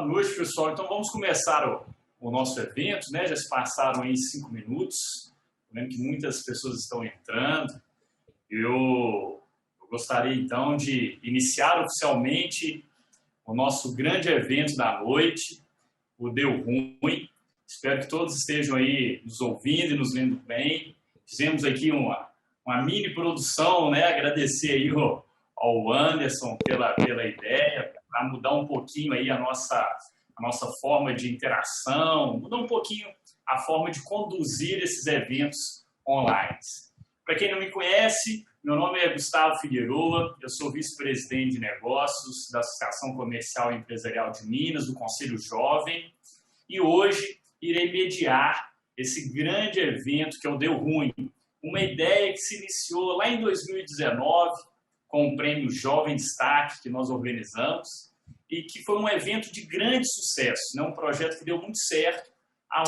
Boa noite, pessoal. Então, vamos começar o nosso evento, né? Já se passaram aí 5 minutos. Vendo que muitas pessoas estão entrando. Eu gostaria, então, de iniciar oficialmente o nosso grande evento da noite, o Deu Ruim. Espero que todos estejam aí nos ouvindo e nos vendo bem. Fizemos aqui uma mini produção, né? Agradecer aí ao Anderson pela ideia, para mudar um pouquinho aí a nossa forma de interação, mudar um pouquinho a forma de conduzir esses eventos online. Para quem não me conhece, meu nome é Gustavo Figueroa, eu sou vice-presidente de negócios da Associação Comercial e Empresarial de Minas, do Conselho Jovem, e hoje irei mediar esse grande evento que é o Deu Ruim, uma ideia que se iniciou lá em 2019, com o Prêmio Jovem Destaque que nós organizamos, e que foi um evento de grande sucesso, né? Um projeto que deu muito certo,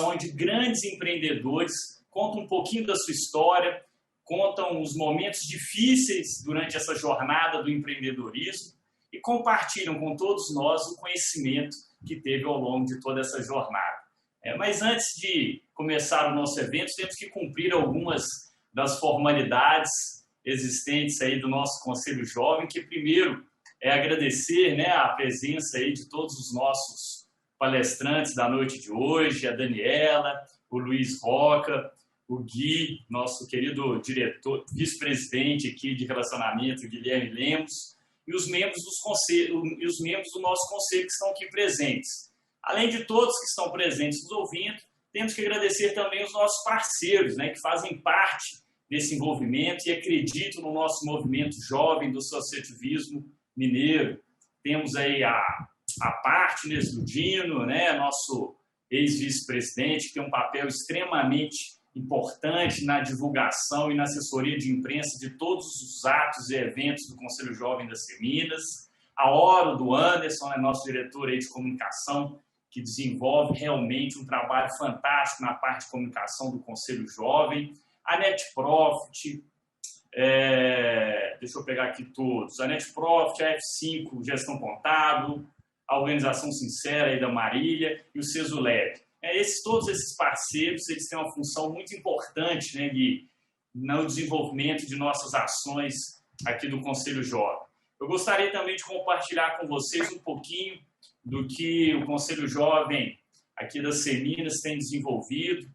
onde grandes empreendedores contam um pouquinho da sua história, contam os momentos difíceis durante essa jornada do empreendedorismo e compartilham com todos nós o conhecimento que teve ao longo de toda essa jornada. Mas antes de começar o nosso evento, temos que cumprir algumas das formalidades existentes aí do nosso Conselho Jovem, que primeiro é agradecer, né, a presença aí de todos os nossos palestrantes da noite de hoje, a Daniela, o Luiz Roca, o Gui, nosso querido diretor, vice-presidente aqui de relacionamento, Guilherme Lemos, e os membros do nosso conselho que estão aqui presentes. Além de todos que estão presentes nos ouvindo, temos que agradecer também os nossos parceiros, né, que fazem parte desse envolvimento e acredito no nosso movimento jovem do associativismo mineiro. Temos aí a Partners do Dino, né, nosso ex-vice-presidente, que tem um papel extremamente importante na divulgação e na assessoria de imprensa de todos os atos e eventos do Conselho Jovem das Seminas. A Oro do Anderson, né, nosso diretor aí de comunicação, que desenvolve realmente um trabalho fantástico na parte de comunicação do Conselho Jovem. A NetProfit, deixa eu pegar aqui todos, a NetProfit, a F5 Gestão Contábil, a Organização Sincera aí da Marília e o Cesulab. Todos esses parceiros, eles têm uma função muito importante, né, no desenvolvimento de nossas ações aqui do Conselho Jovem. Eu gostaria também de compartilhar com vocês um pouquinho do que o Conselho Jovem aqui das Seminas tem desenvolvido.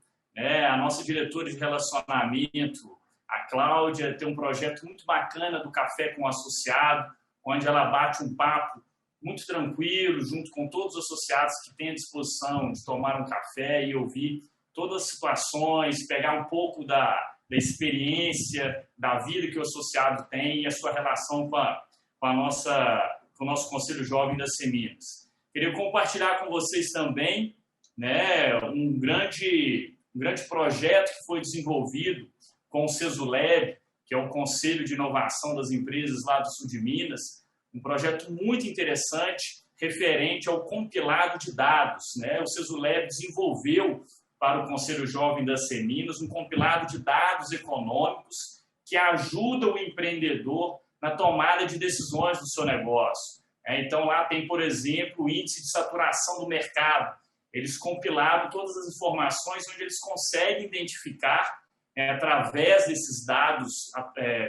A nossa diretora de relacionamento, a Cláudia, tem um projeto muito bacana do Café com o Associado, onde ela bate um papo muito tranquilo, junto com todos os associados que têm a disposição de tomar um café e ouvir todas as situações, pegar um pouco da experiência, da vida que o associado tem e a sua relação com o nosso Conselho Jovem das Seminas. Queria compartilhar com vocês também, né, um grande projeto que foi desenvolvido com o Cesulab, que é o Conselho de Inovação das Empresas lá do sul de Minas, um projeto muito interessante referente ao compilado de dados, né? O Cesulab desenvolveu para o Conselho Jovem das Seminas um compilado de dados econômicos que ajuda o empreendedor na tomada de decisões do seu negócio. Então, lá tem, por exemplo, o índice de saturação do mercado. Eles compilaram todas as informações onde eles conseguem identificar, através desses dados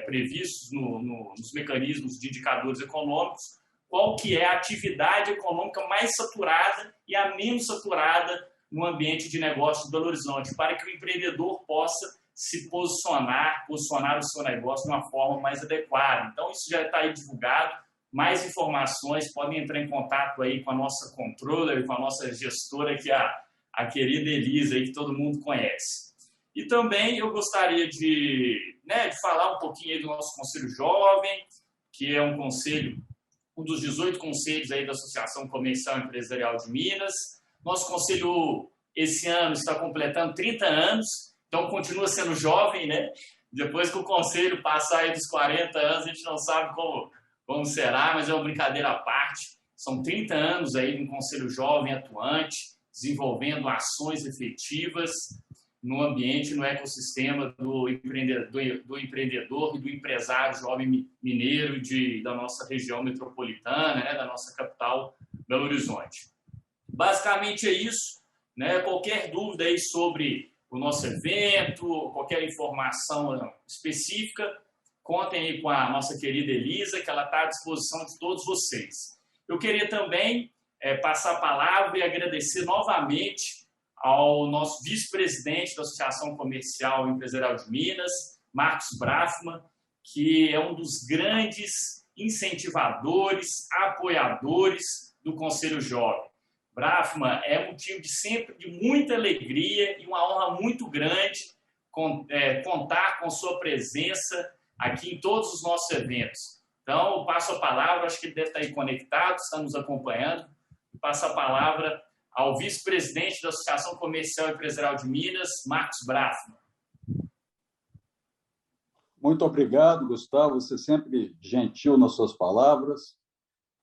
previstos nos mecanismos de indicadores econômicos, qual que é a atividade econômica mais saturada e a menos saturada no ambiente de negócio de Belo Horizonte, para que o empreendedor possa se posicionar o seu negócio de uma forma mais adequada. Então, isso já está aí divulgado. Mais informações, podem entrar em contato aí com a nossa controller, com a nossa gestora, que é a querida Elisa, aí, que todo mundo conhece. E também eu gostaria de falar um pouquinho aí do nosso Conselho Jovem, que é um dos 18 conselhos aí da Associação Comercial e Empresarial de Minas. Nosso conselho, esse ano, está completando 30 anos, então continua sendo jovem, né? Depois que o conselho passar aí dos 40 anos, a gente não sabe como será, mas é uma brincadeira à parte. São 30 anos aí de um Conselho Jovem atuante, desenvolvendo ações efetivas no ambiente, no ecossistema do empreendedor e do empresário jovem mineiro da nossa região metropolitana, né, da nossa capital, Belo Horizonte. Basicamente é isso, né? Qualquer dúvida aí sobre o nosso evento, qualquer informação específica, contem aí com a nossa querida Elisa, que ela está à disposição de todos vocês. Eu queria também passar a palavra e agradecer novamente ao nosso vice-presidente da Associação Comercial e Empresarial de Minas, Marcos Brafman, que é um dos grandes incentivadores, apoiadores do Conselho Jovem. Brafman, é motivo de muita alegria e uma honra muito grande contar com sua presença aqui em todos os nossos eventos. Então, eu passo a palavra, acho que ele deve estar aí conectado, está nos acompanhando, eu passo a palavra ao vice-presidente da Associação Comercial e Empresarial de Minas, Marcos Brafman. Muito obrigado, Gustavo. Você é sempre gentil nas suas palavras.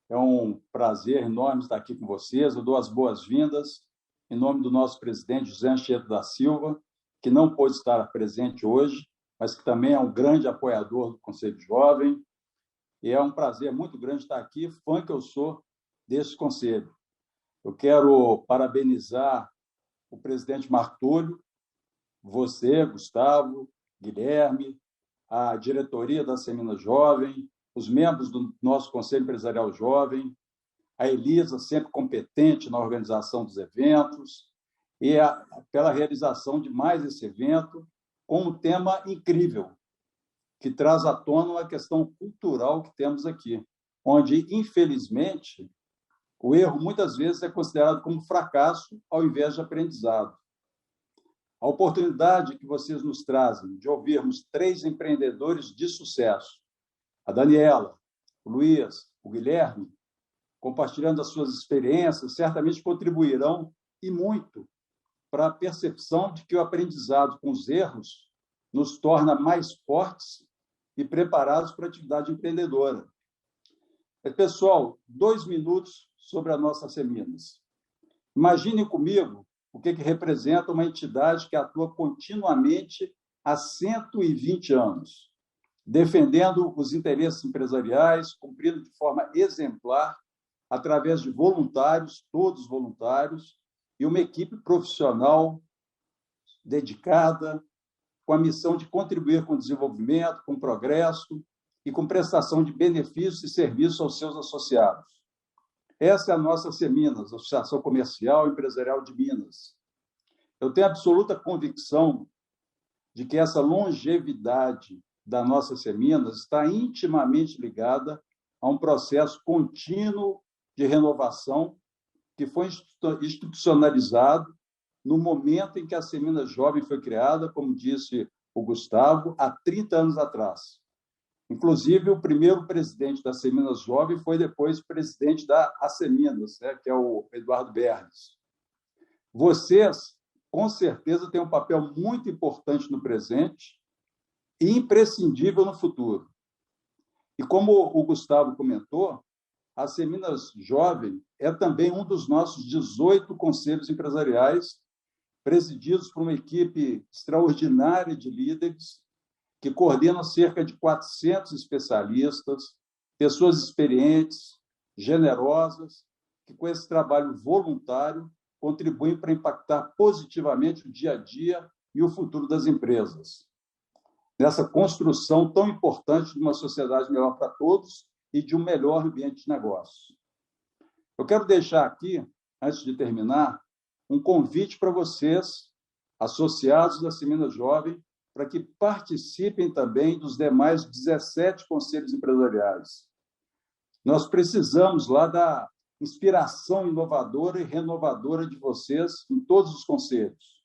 É um prazer enorme estar aqui com vocês. Eu dou as boas-vindas em nome do nosso presidente, José Anchieta da Silva, que não pôde estar presente hoje, mas que também é um grande apoiador do Conselho Jovem. E é um prazer muito grande estar aqui, fã que eu sou desse conselho. Eu quero parabenizar o presidente Marco Túlio, você, Gustavo, Guilherme, a diretoria da Seminas Jovem, os membros do nosso Conselho Empresarial Jovem, a Elisa, sempre competente na organização dos eventos, e pela realização de mais esse evento, com um tema incrível, que traz à tona uma questão cultural que temos aqui, onde, infelizmente, o erro muitas vezes é considerado como fracasso ao invés de aprendizado. A oportunidade que vocês nos trazem de ouvirmos 3 empreendedores de sucesso, a Daniela, o Luiz, o Guilherme, compartilhando as suas experiências, certamente contribuirão e muito para a percepção de que o aprendizado com os erros nos torna mais fortes e preparados para a atividade empreendedora. Pessoal, 2 minutos sobre a nossa Seminas. Imaginem comigo o que representa uma entidade que atua continuamente há 120 anos, defendendo os interesses empresariais, cumprindo de forma exemplar, através de voluntários, todos voluntários, e uma equipe profissional dedicada, com a missão de contribuir com o desenvolvimento, com o progresso e com prestação de benefícios e serviços aos seus associados. Essa é a nossa Seminas, Associação Comercial e Empresarial de Minas. Eu tenho absoluta convicção de que essa longevidade da nossa Seminas está intimamente ligada a um processo contínuo de renovação que foi institucionalizado no momento em que a Seminas Jovem foi criada, como disse o Gustavo, há 30 anos atrás. Inclusive, o primeiro presidente da Seminas Jovem foi depois presidente da Asseminas, né, que é o Eduardo Bernes. Vocês, com certeza, têm um papel muito importante no presente e imprescindível no futuro. E como o Gustavo comentou, a Seminas Jovem é também um dos nossos 18 conselhos empresariais, presididos por uma equipe extraordinária de líderes, que coordena cerca de 400 especialistas, pessoas experientes, generosas, que com esse trabalho voluntário contribuem para impactar positivamente o dia a dia e o futuro das empresas, nessa construção tão importante de uma sociedade melhor para todos e de um melhor ambiente de negócio. Eu quero deixar aqui, antes de terminar, um convite para vocês, associados da Seminas Jovem, para que participem também dos demais 17 conselhos empresariais. Nós precisamos lá da inspiração inovadora e renovadora de vocês em todos os conselhos.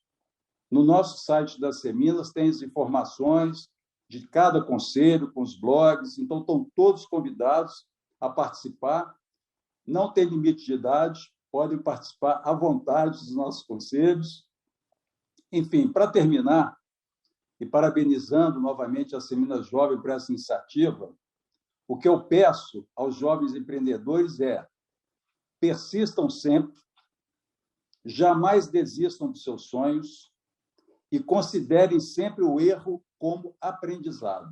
No nosso site da Seminas tem as informações de cada conselho, com os blogs, então estão todos convidados a participar. Não tem limite de idade, podem participar à vontade dos nossos conselhos. Enfim, para terminar, e parabenizando novamente a Seminas Jovem por essa iniciativa, o que eu peço aos jovens empreendedores é: persistam sempre, jamais desistam dos seus sonhos e considerem sempre o erro como aprendizado,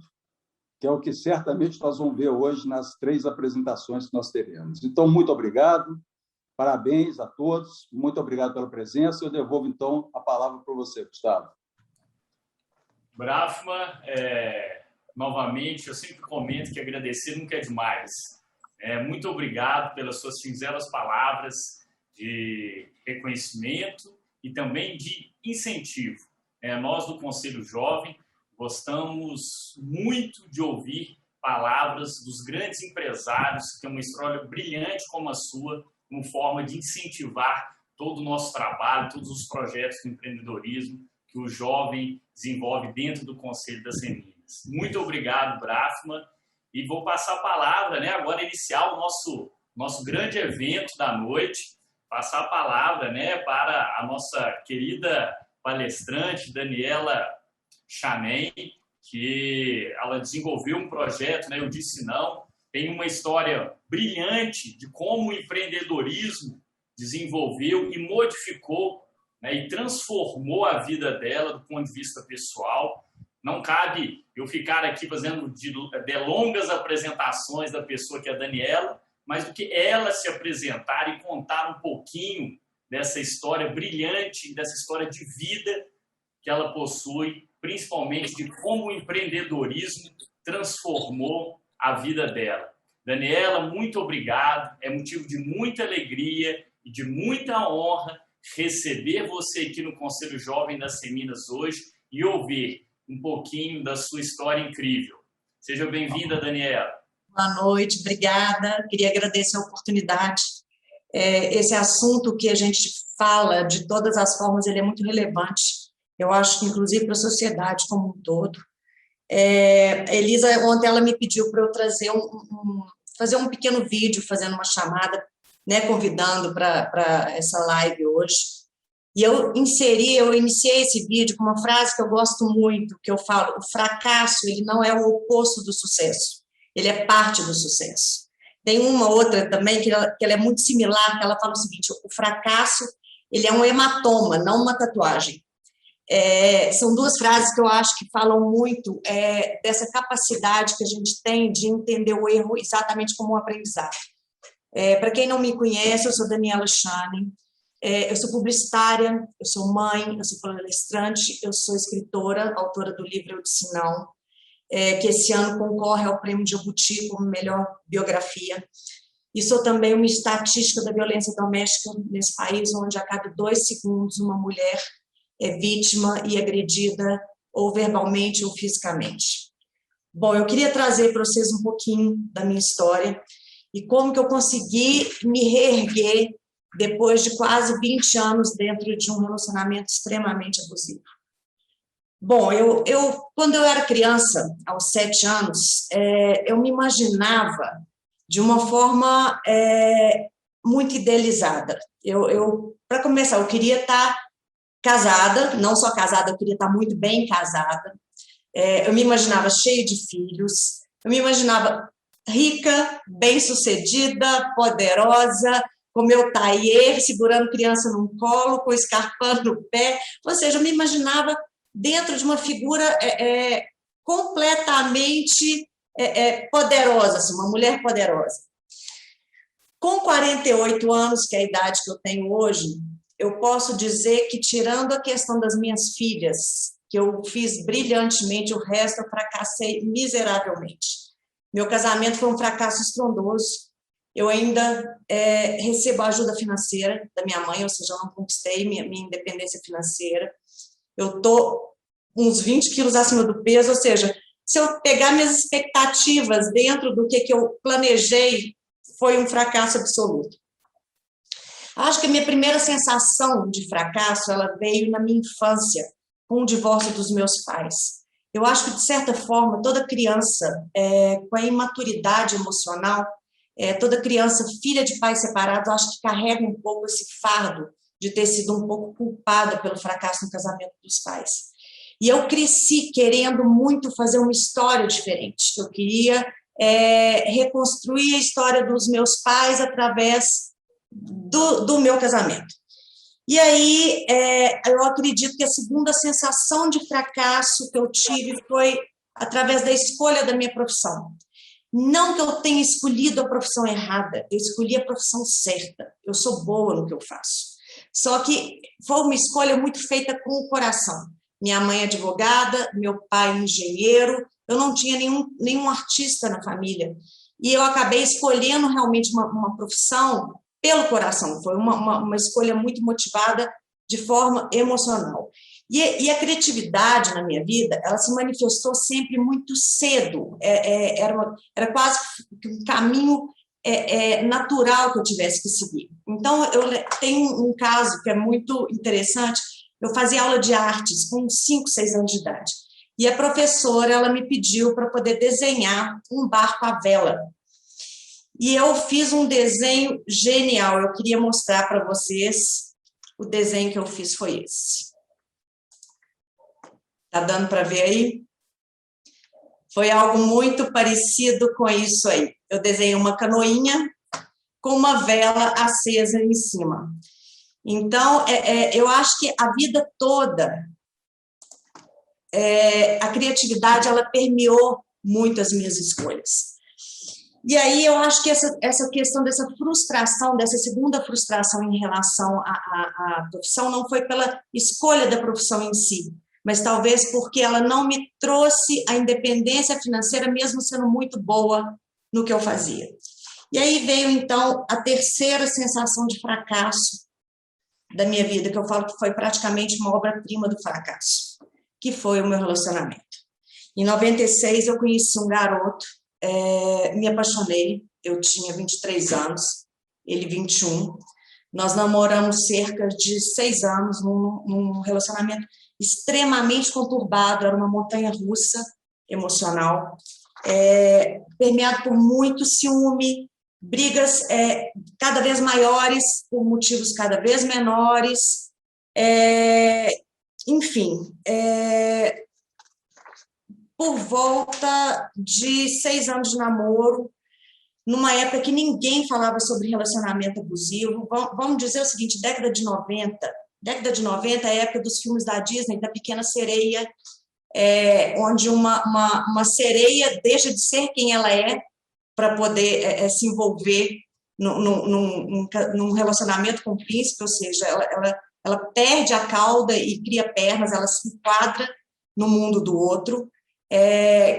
que é o que certamente nós vamos ver hoje nas 3 apresentações que nós teremos. Então, muito obrigado. Parabéns a todos, muito obrigado pela presença. Eu devolvo, então, a palavra para você, Gustavo. Brafman, novamente, eu sempre comento que agradecer nunca é demais. Muito obrigado pelas suas singelas palavras de reconhecimento e também de incentivo. Nós, do Conselho Jovem, gostamos muito de ouvir palavras dos grandes empresários que têm uma história brilhante como a sua, como forma de incentivar todo o nosso trabalho, todos os projetos do empreendedorismo que o jovem desenvolve dentro do Conselho das Seminas. Muito obrigado, Brafman. E vou passar a palavra, agora iniciar o nosso grande evento da noite, passar a palavra para a nossa querida palestrante, Daniela Chanem, que ela desenvolveu um projeto, Eu Disse Não, tem uma história brilhante de como o empreendedorismo desenvolveu e modificou e transformou a vida dela do ponto de vista pessoal. Não cabe eu ficar aqui fazendo longas apresentações da pessoa que é a Daniela, mas do que ela se apresentar e contar um pouquinho dessa história brilhante, dessa história de vida que ela possui, principalmente de como o empreendedorismo transformou a vida dela. Daniela, muito obrigado. É motivo de muita alegria e de muita honra receber você aqui no Conselho Jovem das Seminas hoje e ouvir um pouquinho da sua história incrível. Seja bem-vinda, Daniela. Boa noite, obrigada. Queria agradecer a oportunidade. Esse assunto que a gente fala, de todas as formas, ele é muito relevante. Eu acho que, inclusive, para a sociedade como um todo. Elisa, ontem ela me pediu para eu trazer fazer um pequeno vídeo, fazendo uma chamada, convidando para essa live hoje. E eu iniciei esse vídeo com uma frase que eu gosto muito, que eu falo: o fracasso, ele não é o oposto do sucesso, ele é parte do sucesso. Tem uma outra também, que ela é muito similar, que ela fala o seguinte: o fracasso, ele é um hematoma, não uma tatuagem. São duas frases que eu acho que falam muito dessa capacidade que a gente tem de entender o erro exatamente como um aprendizado. Para quem não me conhece, eu sou Daniela Chanem, eu sou publicitária, eu sou mãe, eu sou palestrante, eu sou escritora, autora do livro Eu Disse Não, que esse ano concorre ao Prêmio Jabuti como melhor biografia. E sou também uma estatística da violência doméstica nesse país, onde a cada 2 segundos uma mulher é vítima e agredida ou verbalmente ou fisicamente. Bom, eu queria trazer para vocês um pouquinho da minha história e como que eu consegui me reerguer depois de quase 20 anos dentro de um relacionamento extremamente abusivo. Bom, quando eu era criança, aos 7 anos, eu me imaginava de uma forma muito idealizada. Para começar, eu queria estar casada, não só casada, eu queria estar muito bem casada. Eu me imaginava cheia de filhos, eu me imaginava rica, bem-sucedida, poderosa, com meu tailleur, segurando criança num colo, com escarpão no pé. Ou seja, eu me imaginava dentro de uma figura completamente poderosa, assim, uma mulher poderosa. Com 48 anos, que é a idade que eu tenho hoje, eu posso dizer que, tirando a questão das minhas filhas, que eu fiz brilhantemente, o resto eu fracassei miseravelmente. Meu casamento foi um fracasso estrondoso. Eu ainda recebo a ajuda financeira da minha mãe, ou seja, eu não conquistei minha independência financeira. Eu estou uns 20 quilos acima do peso, ou seja, se eu pegar minhas expectativas dentro do que eu planejei, foi um fracasso absoluto. Acho que a minha primeira sensação de fracasso, ela veio na minha infância, com o divórcio dos meus pais. Eu acho que, de certa forma, toda criança com a imaturidade emocional, toda criança filha de pais separados, acho que carrega um pouco esse fardo de ter sido um pouco culpada pelo fracasso no casamento dos pais. E eu cresci querendo muito fazer uma história diferente. Eu queria reconstruir a história dos meus pais através do meu casamento. E aí, eu acredito que a segunda sensação de fracasso que eu tive foi através da escolha da minha profissão. Não que eu tenha escolhido a profissão errada, eu escolhi a profissão certa. Eu sou boa no que eu faço. Só que foi uma escolha muito feita com o coração. Minha mãe é advogada, meu pai engenheiro, eu não tinha nenhum artista na família. E eu acabei escolhendo realmente uma profissão pelo coração. Foi uma escolha muito motivada de forma emocional. E a criatividade na minha vida, ela se manifestou sempre muito cedo. Era quase um caminho natural que eu tivesse que seguir. Então, eu tenho um caso que é muito interessante. Eu fazia aula de artes com 5, 6 anos de idade. E a professora, ela me pediu para poder desenhar um barco à vela. E eu fiz um desenho genial. Eu queria mostrar para vocês. O desenho que eu fiz foi esse. Tá dando para ver aí? Foi algo muito parecido com isso aí. Eu desenhei uma canoinha com uma vela acesa em cima. Então, eu acho que a vida toda, a criatividade, ela permeou muito as minhas escolhas. E aí eu acho que essa questão dessa frustração, dessa segunda frustração em relação à profissão, não foi pela escolha da profissão em si, mas talvez porque ela não me trouxe a independência financeira, mesmo sendo muito boa no que eu fazia. E aí veio, então, a terceira sensação de fracasso da minha vida, que eu falo que foi praticamente uma obra-prima do fracasso, que foi o meu relacionamento. Em 96, eu conheci um garoto, me apaixonei, eu tinha 23 anos, ele 21. Nós namoramos cerca de 6 anos num relacionamento extremamente conturbado, era uma montanha-russa emocional, permeado por muito ciúme, brigas cada vez maiores por motivos cada vez menores, enfim, por volta de 6 anos de namoro, numa época que ninguém falava sobre relacionamento abusivo. Vamos dizer o seguinte, década de 90 é a época dos filmes da Disney, da Pequena Sereia, onde uma sereia deixa de ser quem ela é para poder se envolver num relacionamento com o príncipe, ou seja, ela perde a cauda e cria pernas, ela se enquadra no mundo do outro,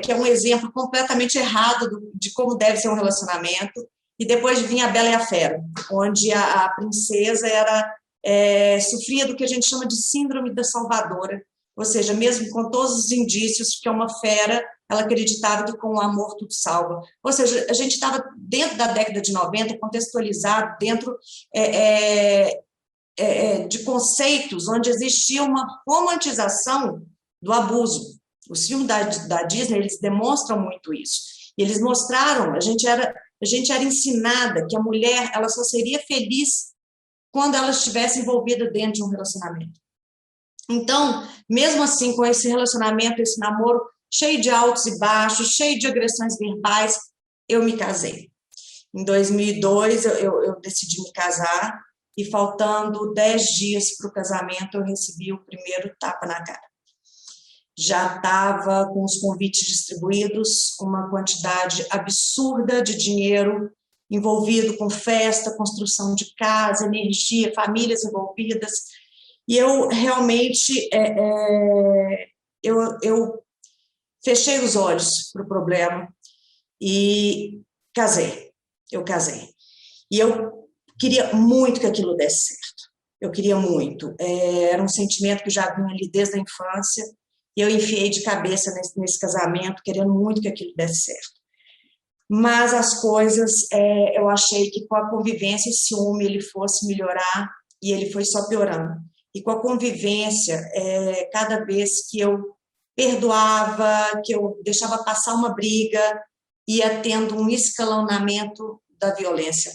que é um exemplo completamente errado de como deve ser um relacionamento. E depois vinha a Bela e a Fera, onde a princesa sofria do que a gente chama de síndrome da salvadora, ou seja, mesmo com todos os indícios que é uma fera, ela acreditava que com o amor tudo salva. Ou seja, a gente estava dentro da década de 90, contextualizado dentro de conceitos onde existia uma romantização do abuso. Os filmes da Disney, eles demonstram muito isso. E eles mostraram, a gente era ensinada que a mulher ela só seria feliz quando ela estivesse envolvida dentro de um relacionamento. Então, mesmo assim, com esse relacionamento, esse namoro cheio de altos e baixos, cheio de agressões verbais, eu me casei. Em 2002, eu decidi me casar e, faltando 10 dias para o casamento, eu recebi o primeiro tapa na cara. Já estava com os convites distribuídos, uma quantidade absurda de dinheiro envolvido com festa, construção de casa, energia, famílias envolvidas. E eu realmente eu fechei os olhos para o problema e casei. Eu casei. E eu queria muito que aquilo desse certo. Eu queria muito. Era um sentimento que já vinha ali desde a infância. E eu enfiei de cabeça nesse casamento, querendo muito que aquilo desse certo. Mas as coisas, eu achei que com a convivência e ciúme ele fosse melhorar, e ele foi só piorando. E com a convivência, cada vez que eu perdoava, que eu deixava passar uma briga, ia tendo um escalonamento da violência.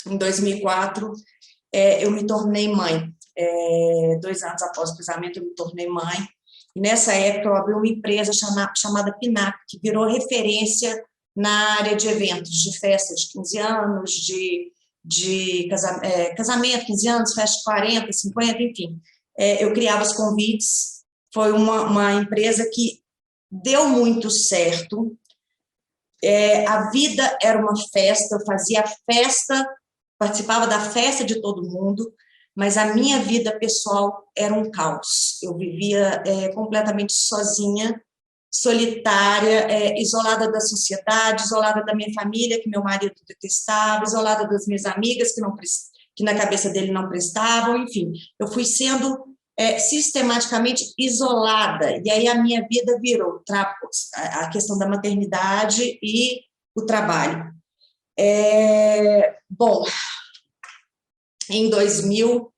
Em 2004, eu me tornei mãe. 2 anos após o casamento, eu me tornei mãe. E nessa época, eu abri uma empresa chamada PINAP, que virou referência na área de eventos, de festa de 15 anos, de casamento, 15 anos, festa de 40, 50, enfim. Eu criava os convites. Foi uma empresa que deu muito certo. A vida era uma festa, eu fazia festa, participava da festa de todo mundo, mas a minha vida pessoal era um caos. Eu vivia completamente sozinha, solitária, isolada da sociedade, isolada da minha família, que meu marido detestava, isolada das minhas amigas, que na cabeça dele não prestavam, enfim. Eu fui sendo sistematicamente isolada, e aí a minha vida virou a questão da maternidade e o trabalho. Bom, em 2000,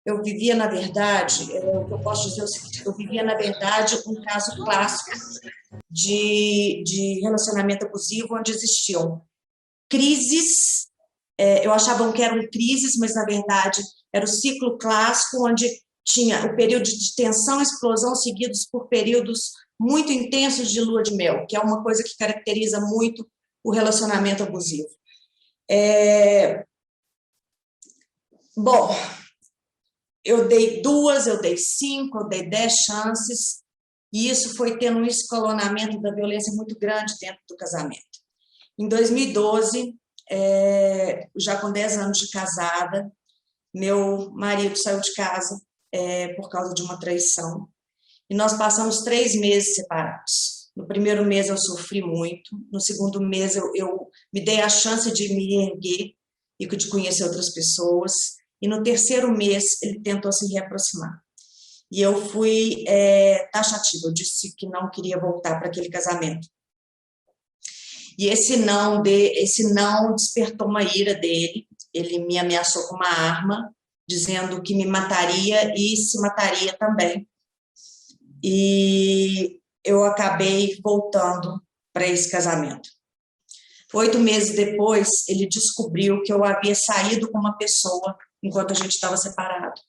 eu vivia, na verdade, o que eu posso dizer é o seguinte, eu vivia, na verdade, um caso clássico de relacionamento abusivo, onde existiam crises, eu achava que eram crises, mas, na verdade, era o ciclo clássico, onde tinha o período de tensão e explosão seguidos por períodos muito intensos de lua de mel, que é uma coisa que caracteriza muito o relacionamento abusivo. Bom, eu dei 2, eu dei 5, eu dei 10 chances, e isso foi tendo um escalonamento da violência muito grande dentro do casamento. Em 2012, já com 10 anos de casada, meu marido saiu de casa por causa de uma traição, e nós passamos 3 meses separados. No primeiro mês eu sofri muito, no segundo mês eu me dei a chance de me erguer e de conhecer outras pessoas, e no terceiro mês ele tentou se reaproximar. E eu fui taxativa, eu disse que não queria voltar para aquele casamento. E esse não despertou uma ira dele, ele me ameaçou com uma arma, dizendo que me mataria e se mataria também. E eu acabei voltando para esse casamento. 8 meses depois, ele descobriu que eu havia saído com uma pessoa enquanto a gente estava separado.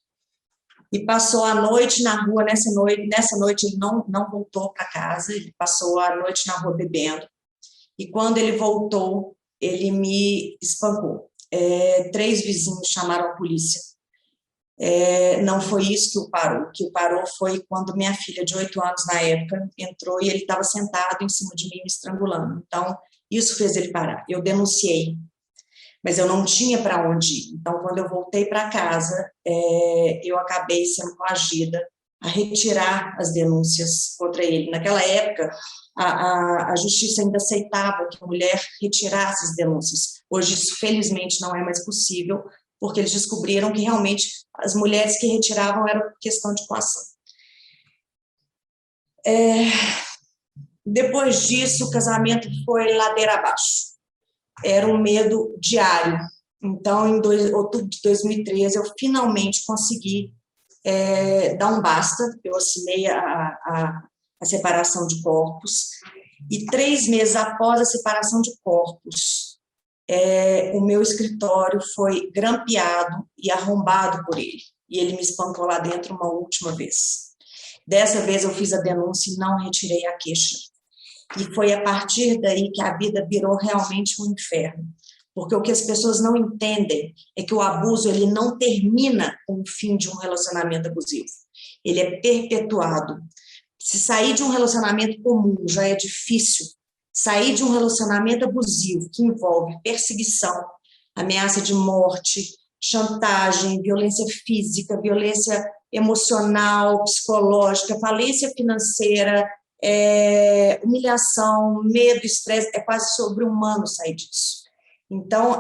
E passou a noite na rua, nessa noite ele não voltou para casa, ele passou a noite na rua bebendo. E quando ele voltou, ele me espancou. 3 vizinhos chamaram a polícia. Não foi isso que o parou. O que o parou foi quando minha filha, de 8 anos na época, entrou e ele estava sentado em cima de mim, me estrangulando. Então, isso fez ele parar. Eu denunciei, mas eu não tinha para onde ir. Então, quando eu voltei para casa, eu acabei sendo coagida a retirar as denúncias contra ele. Naquela época, a justiça ainda aceitava que a mulher retirasse as denúncias. Hoje, isso, felizmente, não é mais possível, porque eles descobriram que, realmente, as mulheres que retiravam era por questão de coação. Depois disso, o casamento foi ladeira abaixo. Era um medo diário. Então, em outubro de 2013, eu finalmente consegui dar um basta. Eu assinei a separação de corpos. E 3 meses após a separação de corpos, o meu escritório foi grampeado e arrombado por ele. E ele me espancou lá dentro uma última vez. Dessa vez eu fiz a denúncia e não retirei a queixa. E foi a partir daí que a vida virou realmente um inferno. Porque o que as pessoas não entendem é que o abuso ele não termina com o fim de um relacionamento abusivo. Ele é perpetuado. Se sair de um relacionamento comum já é difícil, sair de um relacionamento abusivo que envolve perseguição, ameaça de morte, chantagem, violência física, violência emocional, psicológica, falência financeira, humilhação, medo, estresse, é quase sobre-humano sair disso. Então,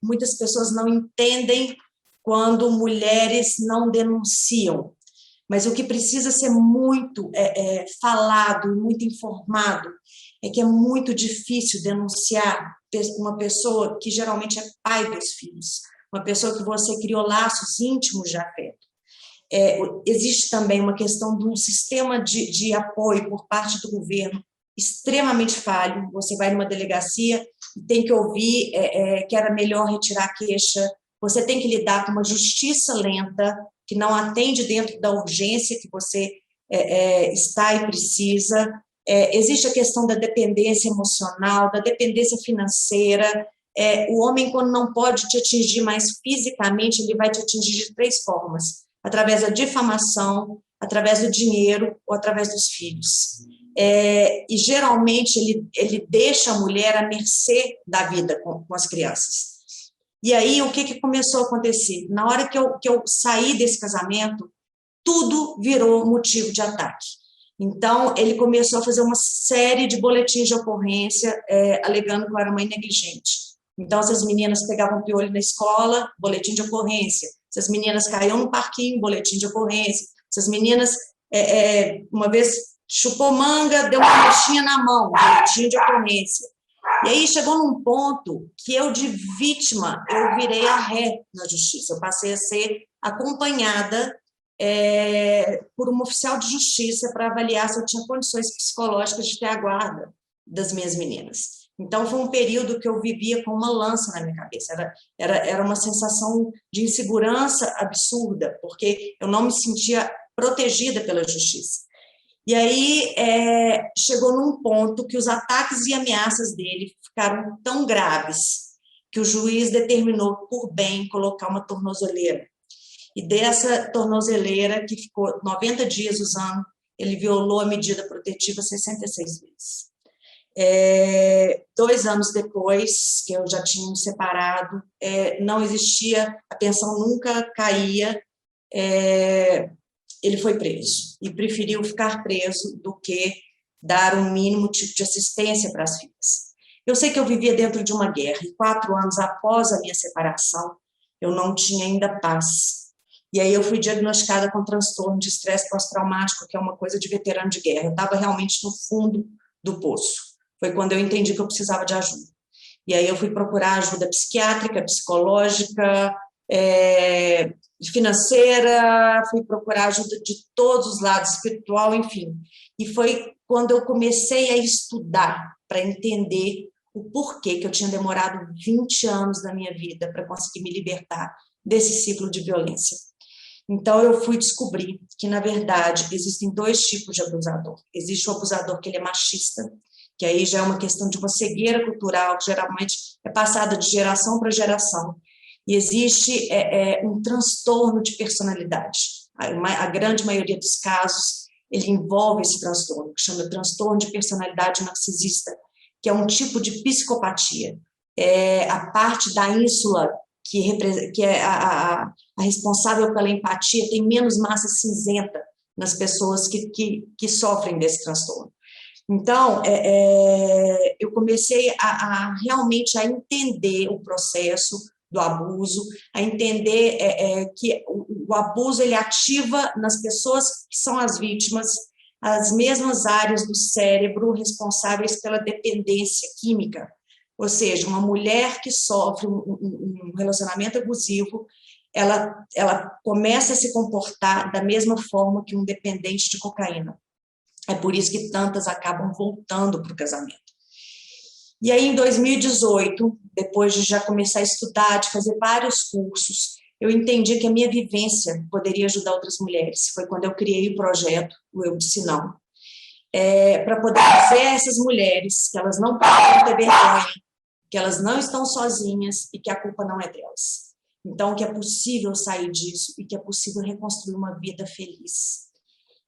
muitas pessoas não entendem quando mulheres não denunciam, mas o que precisa ser muito falado, muito informado, é que é muito difícil denunciar uma pessoa que geralmente é pai dos filhos, uma pessoa que você criou laços íntimos de afeto. Existe também uma questão de um sistema de apoio por parte do governo extremamente falho. Você vai numa delegacia e tem que ouvir que era melhor retirar a queixa, você tem que lidar com uma justiça lenta, que não atende dentro da urgência que você está e precisa. Existe a questão da dependência emocional, da dependência financeira. O homem, quando não pode te atingir mais fisicamente, ele vai te atingir de 3 formas: através da difamação, através do dinheiro ou através dos filhos. E geralmente ele deixa a mulher à mercê da vida com as crianças. E aí o que começou a acontecer? Na hora que eu saí desse casamento, tudo virou motivo de ataque. Então ele começou a fazer uma série de boletins de ocorrência, alegando que eu era mãe negligente. Então essas meninas pegavam piolho na escola, boletim de ocorrência. Essas meninas caíam no parquinho, boletim de ocorrência. Essas meninas, uma vez chupou manga, deu uma mexinha na mão, boletim de ocorrência. E aí chegou num ponto que eu, de vítima, eu virei a ré na justiça. Eu passei a ser acompanhada por uma oficial de justiça para avaliar se eu tinha condições psicológicas de ter a guarda das minhas meninas. Então, foi um período que eu vivia com uma lança na minha cabeça. Era uma sensação de insegurança absurda, porque eu não me sentia protegida pela justiça. E aí chegou num ponto que os ataques e ameaças dele ficaram tão graves que o juiz determinou, por bem, colocar uma tornozeleira. E dessa tornozeleira, que ficou 90 dias usando, ele violou a medida protetiva 66 vezes. 2 anos depois, que eu já tinha me separado, não existia, a pensão nunca caía, ele foi preso e preferiu ficar preso do que dar um mínimo tipo de assistência para as filhas. Eu sei que eu vivia dentro de uma guerra e 4 anos após a minha separação, eu não tinha ainda paz. E aí eu fui diagnosticada com transtorno de estresse pós-traumático, que é uma coisa de veterano de guerra. Eu estava realmente no fundo do poço. Foi quando eu entendi que eu precisava de ajuda. E aí eu fui procurar ajuda psiquiátrica, psicológica, financeira, fui procurar ajuda de todos os lados, espiritual, enfim. E foi quando eu comecei a estudar para entender o porquê que eu tinha demorado 20 anos da minha vida para conseguir me libertar desse ciclo de violência. Então, eu fui descobrir que, na verdade, existem 2 tipos de abusador. Existe o abusador que ele é machista, que aí já é uma questão de uma cegueira cultural, que geralmente é passada de geração para geração. E existe um transtorno de personalidade. A grande maioria dos casos, ele envolve esse transtorno, que chama transtorno de personalidade narcisista, que é um tipo de psicopatia. A parte da ínsula, que é a responsável pela empatia, tem menos massa cinzenta nas pessoas que sofrem desse transtorno. Então, eu comecei realmente a entender o processo do abuso, a entender que o abuso ele ativa nas pessoas que são as vítimas as mesmas áreas do cérebro responsáveis pela dependência química. Ou seja, uma mulher que sofre um relacionamento abusivo, ela começa a se comportar da mesma forma que um dependente de cocaína. É por isso que tantas acabam voltando para o casamento. E aí, em 2018, depois de já começar a estudar, de fazer vários cursos, eu entendi que a minha vivência poderia ajudar outras mulheres. Foi quando eu criei o projeto, o Eu Disse Não, para poder dizer a essas mulheres que elas não podem ter vergonha, que elas não estão sozinhas e que a culpa não é delas. Então, que é possível sair disso e que é possível reconstruir uma vida feliz.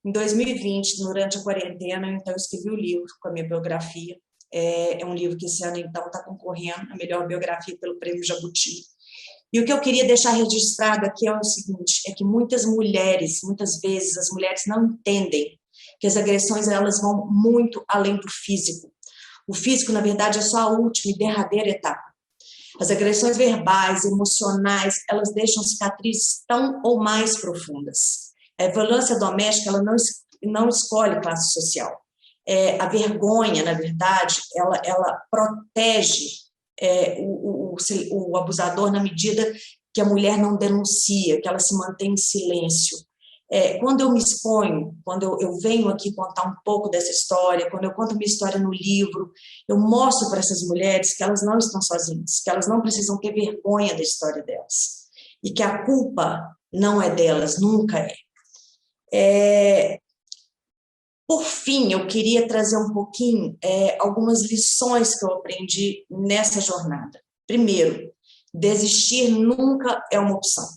Em 2020, durante a quarentena, então, eu escrevi o livro com a minha biografia. É um livro que esse ano, então, está concorrendo a melhor biografia pelo Prêmio Jabuti. E o que eu queria deixar registrado aqui é o seguinte, é que muitas vezes, as mulheres não entendem que as agressões, elas vão muito além do físico. O físico, na verdade, é só a última e derradeira etapa. As agressões verbais, emocionais, elas deixam cicatrizes tão ou mais profundas. A violência doméstica, ela não escolhe classe social. A vergonha, na verdade, ela protege o abusador na medida que a mulher não denuncia, que ela se mantém em silêncio. Quando eu me exponho, quando eu venho aqui contar um pouco dessa história, quando eu conto minha história no livro, eu mostro para essas mulheres que elas não estão sozinhas, que elas não precisam ter vergonha da história delas e que a culpa não é delas, nunca é. Por fim, eu queria trazer um pouquinho algumas lições que eu aprendi nessa jornada. Primeiro, desistir nunca é uma opção.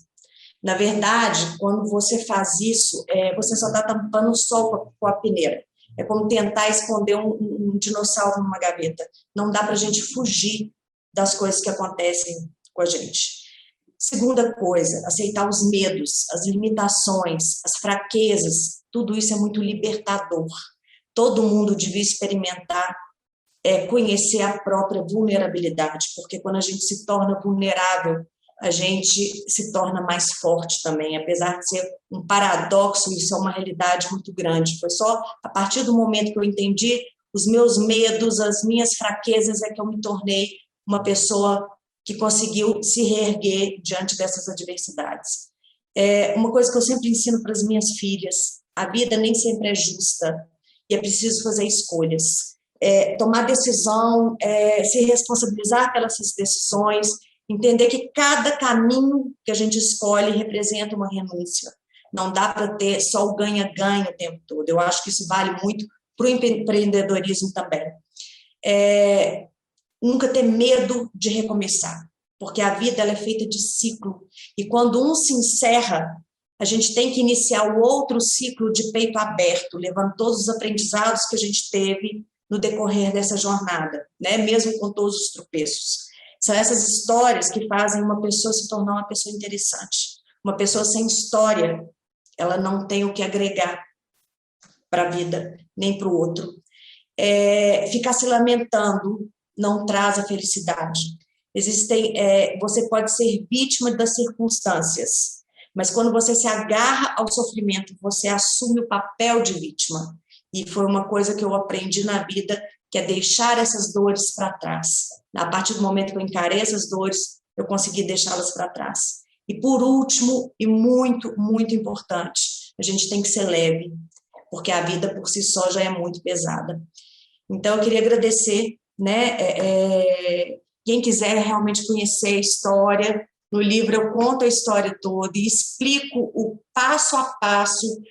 Na verdade, quando você faz isso, você só está tampando o sol com a peneira. É como tentar esconder um dinossauro numa gaveta. Não dá para a gente fugir das coisas que acontecem com a gente. Segunda coisa, aceitar os medos, as limitações, as fraquezas, tudo isso é muito libertador. Todo mundo devia experimentar, conhecer a própria vulnerabilidade, porque quando a gente se torna vulnerável, a gente se torna mais forte também, apesar de ser um paradoxo, isso é uma realidade muito grande. Foi só a partir do momento que eu entendi os meus medos, as minhas fraquezas, é que eu me tornei uma pessoa que conseguiu se reerguer diante dessas adversidades. Uma coisa que eu sempre ensino para as minhas filhas, a vida nem sempre é justa e é preciso fazer escolhas. Tomar decisão, se responsabilizar pelas decisões, entender que cada caminho que a gente escolhe representa uma renúncia. Não dá para ter só o ganha-ganha o tempo todo. Eu acho que isso vale muito para o empreendedorismo também. Nunca ter medo de recomeçar, porque a vida ela é feita de ciclo. E quando um se encerra, a gente tem que iniciar o outro ciclo de peito aberto, levando todos os aprendizados que a gente teve no decorrer dessa jornada, né? Mesmo com todos os tropeços. São essas histórias que fazem uma pessoa se tornar uma pessoa interessante. Uma pessoa sem história, ela não tem o que agregar para a vida, nem para o outro. Ficar se lamentando não traz a felicidade. Você pode ser vítima das circunstâncias, mas quando você se agarra ao sofrimento, você assume o papel de vítima. E foi uma coisa que eu aprendi na vida, que é deixar essas dores para trás. A partir do momento que eu encarei essas dores, eu consegui deixá-las para trás. E por último, e muito, muito importante, a gente tem que ser leve, porque a vida por si só já é muito pesada. Então, eu queria agradecer, né? Quem quiser realmente conhecer a história, no livro eu conto a história toda e explico o passo a passo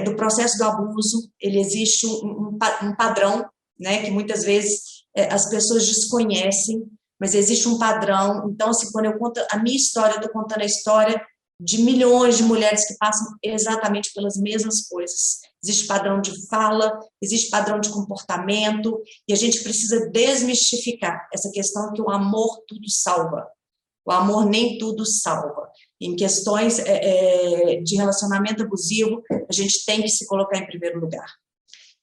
do processo do abuso. Ele existe um padrão, né, que muitas vezes as pessoas desconhecem, mas existe um padrão. Então, assim, quando eu conto a minha história, eu estou contando a história de milhões de mulheres que passam exatamente pelas mesmas coisas. Existe padrão de fala, existe padrão de comportamento, e a gente precisa desmistificar essa questão que o amor tudo salva. O amor nem tudo salva. Em questões de relacionamento abusivo, a gente tem que se colocar em primeiro lugar.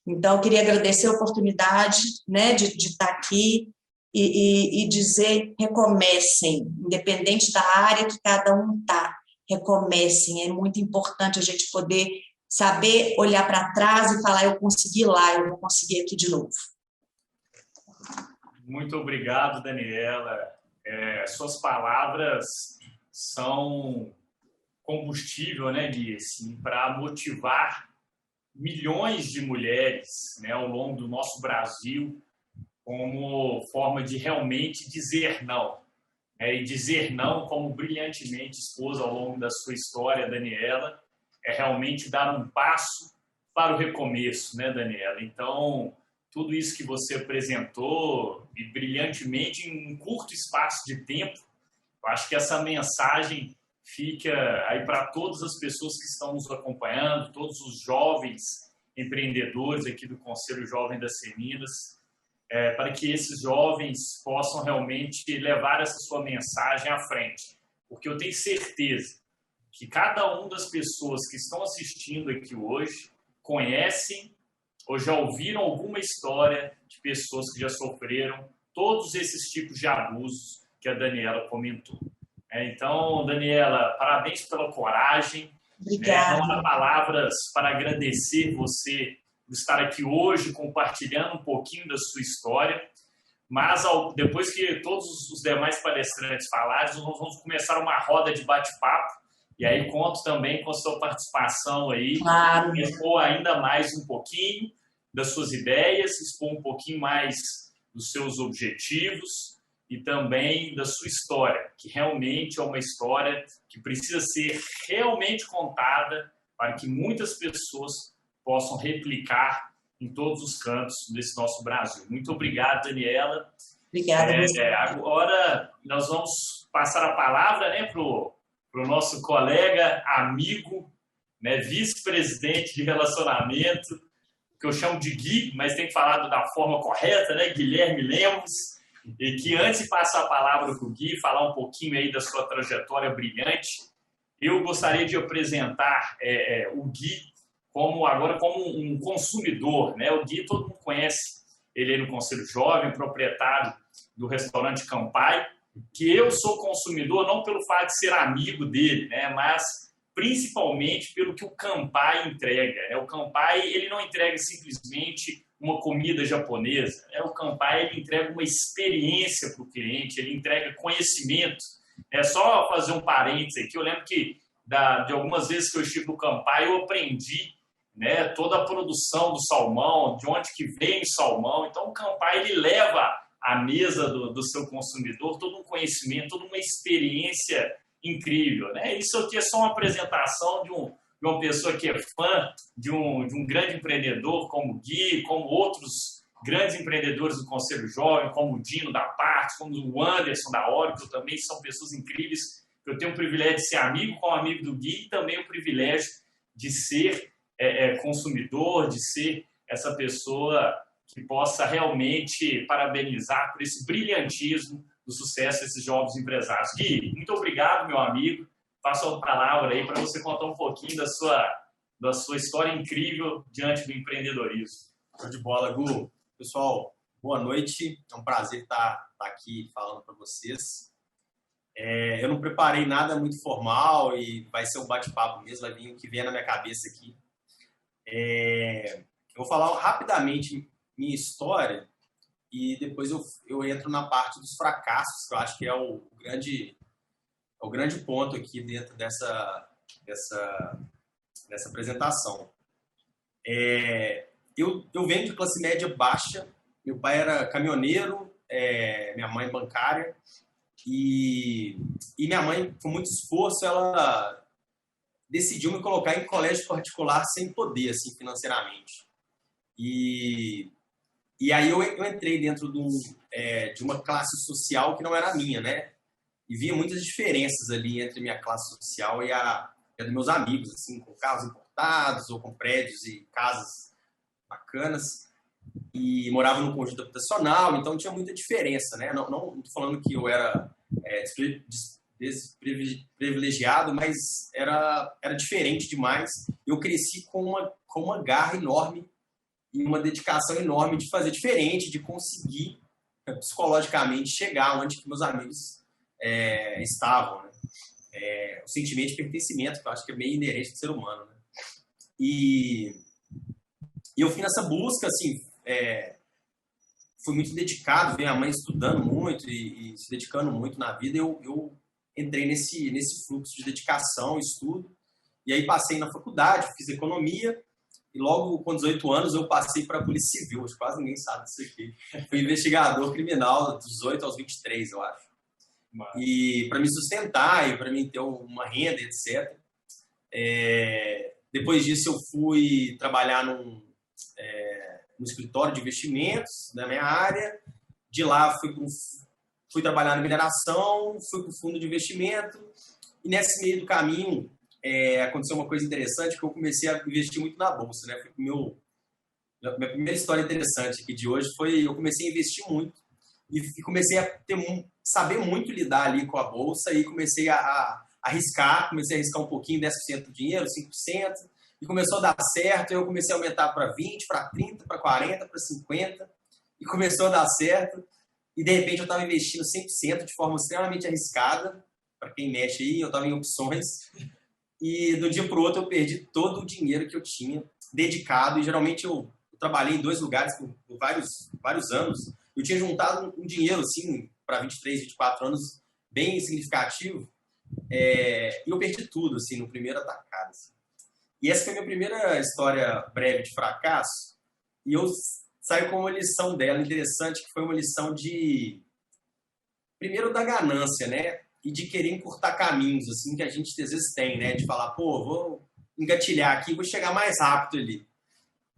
Então, eu queria agradecer a oportunidade, né, de estar aqui e dizer, recomecem, independente da área que cada um está, recomecem. É muito importante a gente poder saber olhar para trás e falar, eu consegui lá, eu vou conseguir aqui de novo. Muito obrigado, Daniela. Suas palavras são combustível, né, Gui, assim, para motivar milhões de mulheres, né, ao longo do nosso Brasil, como forma de realmente dizer não. E dizer não, como brilhantemente expôs ao longo da sua história, Daniela, é realmente dar um passo para o recomeço, né, Daniela? Então, tudo isso que você apresentou, e brilhantemente em um curto espaço de tempo, eu acho que essa mensagem fica aí para todas as pessoas que estão nos acompanhando, todos os jovens empreendedores aqui do Conselho Jovem das Seminas, para que esses jovens possam realmente levar essa sua mensagem à frente. Porque eu tenho certeza que cada uma das pessoas que estão assistindo aqui hoje conhecem ou já ouviram alguma história de pessoas que já sofreram todos esses tipos de abusos que a Daniela comentou. Então, Daniela, parabéns pela coragem. Obrigada. Não há palavras para agradecer você por estar aqui hoje compartilhando um pouquinho da sua história. Mas depois que todos os demais palestrantes falarem, nós vamos começar uma roda de bate-papo. E aí conto também com a sua participação aí. Claro. Expor ainda mais um pouquinho das suas ideias, expor um pouquinho mais dos seus objetivos e também da sua história, que realmente é uma história que precisa ser realmente contada para que muitas pessoas possam replicar em todos os cantos desse nosso Brasil. Muito obrigado, Daniela. Obrigada. Agora nós vamos passar a palavra, né, para o para o nosso colega, amigo, né, vice-presidente de relacionamento, que eu chamo de Gui, mas tem que falar da forma correta, né, Guilherme Lemos, e que antes de passar a palavra para o Gui, falar um pouquinho aí da sua trajetória brilhante, eu gostaria de apresentar o Gui agora como um consumidor, né? O Gui, todo mundo conhece ele aí no Conselho Jovem, proprietário do restaurante Campai, que eu sou consumidor não pelo fato de ser amigo dele, né? Mas principalmente pelo que o Campai entrega, né? O Campai, ele não entrega simplesmente uma comida japonesa, né? O Campai, ele entrega uma experiência para o cliente, ele entrega conhecimento. É só fazer um parênteses aqui, eu lembro que de algumas vezes que eu estive no Campai, eu aprendi, né, toda a produção do salmão, de onde que vem o salmão. Então, o Campai, ele leva à mesa do seu consumidor todo um conhecimento, toda uma experiência incrível, né? Isso aqui é só uma apresentação de uma pessoa que é fã de um grande empreendedor como o Gui, como outros grandes empreendedores do Conselho Jovem, como o Dino da Partes, como o Anderson da Oracle, também são pessoas incríveis. Eu tenho o privilégio de ser amigo com o amigo do Gui e também o privilégio de ser consumidor, de ser essa pessoa que possa realmente parabenizar por esse brilhantismo do sucesso desses jovens empresários. Gui, muito obrigado, meu amigo. Passo a palavra aí para você contar um pouquinho da sua história incrível diante do empreendedorismo. Show de bola, Gu. Pessoal, boa noite. É um prazer estar aqui falando para vocês. Eu não preparei nada muito formal e vai ser um bate-papo mesmo, vai vir o que vier na minha cabeça aqui. Eu vou falar rapidamente minha história e depois eu entro na parte dos fracassos, que eu acho que é o grande ponto aqui dentro dessa apresentação. Eu venho de classe média baixa, meu pai era caminhoneiro, minha mãe bancária, e minha mãe, com muito esforço, ela decidiu me colocar em colégio particular sem poder, assim, financeiramente. E aí eu entrei dentro de uma classe social que não era a minha, né? E via muitas diferenças ali entre minha classe social e a dos meus amigos, assim, com carros importados ou com prédios e casas bacanas. E morava num conjunto habitacional, então tinha muita diferença, né? Não estou falando que eu era desprivilegiado, mas era diferente demais. Eu cresci com uma garra enorme e uma dedicação enorme de fazer diferente, de conseguir psicologicamente chegar onde que meus amigos estavam, né? O sentimento de pertencimento, que eu acho que é meio inerente do ser humano, né? E eu fui nessa busca, assim, fui muito dedicado, vi a mãe estudando muito e se dedicando muito na vida. Eu entrei nesse fluxo de dedicação, estudo, e aí passei na faculdade, fiz economia, e logo com 18 anos eu passei para a Polícia Civil. Acho que quase ninguém sabe disso aqui. Fui investigador criminal dos 18 aos 23, eu acho. E para me sustentar e para mim ter uma renda, etc. Depois disso eu fui trabalhar no escritório de investimentos da minha área. De lá fui trabalhar na mineração, fui para o fundo de investimento. E nesse meio do caminho aconteceu uma coisa interessante, que eu comecei a investir muito na bolsa, né? Minha primeira história interessante aqui de hoje foi eu comecei a investir muito e comecei a saber muito lidar ali com a bolsa e comecei a arriscar um pouquinho, 10% do dinheiro, 5%, e começou a dar certo. Eu comecei a aumentar para 20%, para 30%, para 40%, para 50%, e começou a dar certo. E de repente eu estava investindo 100% de forma extremamente arriscada. Para quem mexe aí, eu estava em opções. E do dia para o outro eu perdi todo o dinheiro que eu tinha dedicado. E geralmente eu trabalhei em 2 lugares por vários anos. Eu tinha juntado um dinheiro assim para 23, 24 anos bem significativo. E eu perdi tudo assim no primeiro atacado. Assim. E essa foi a minha primeira história breve de fracasso. E eu saio com uma lição dela interessante, que foi uma lição primeiro da ganância, né? E de querer encurtar caminhos, assim, que a gente às vezes tem, né? De falar, pô, vou engatilhar aqui, vou chegar mais rápido ali.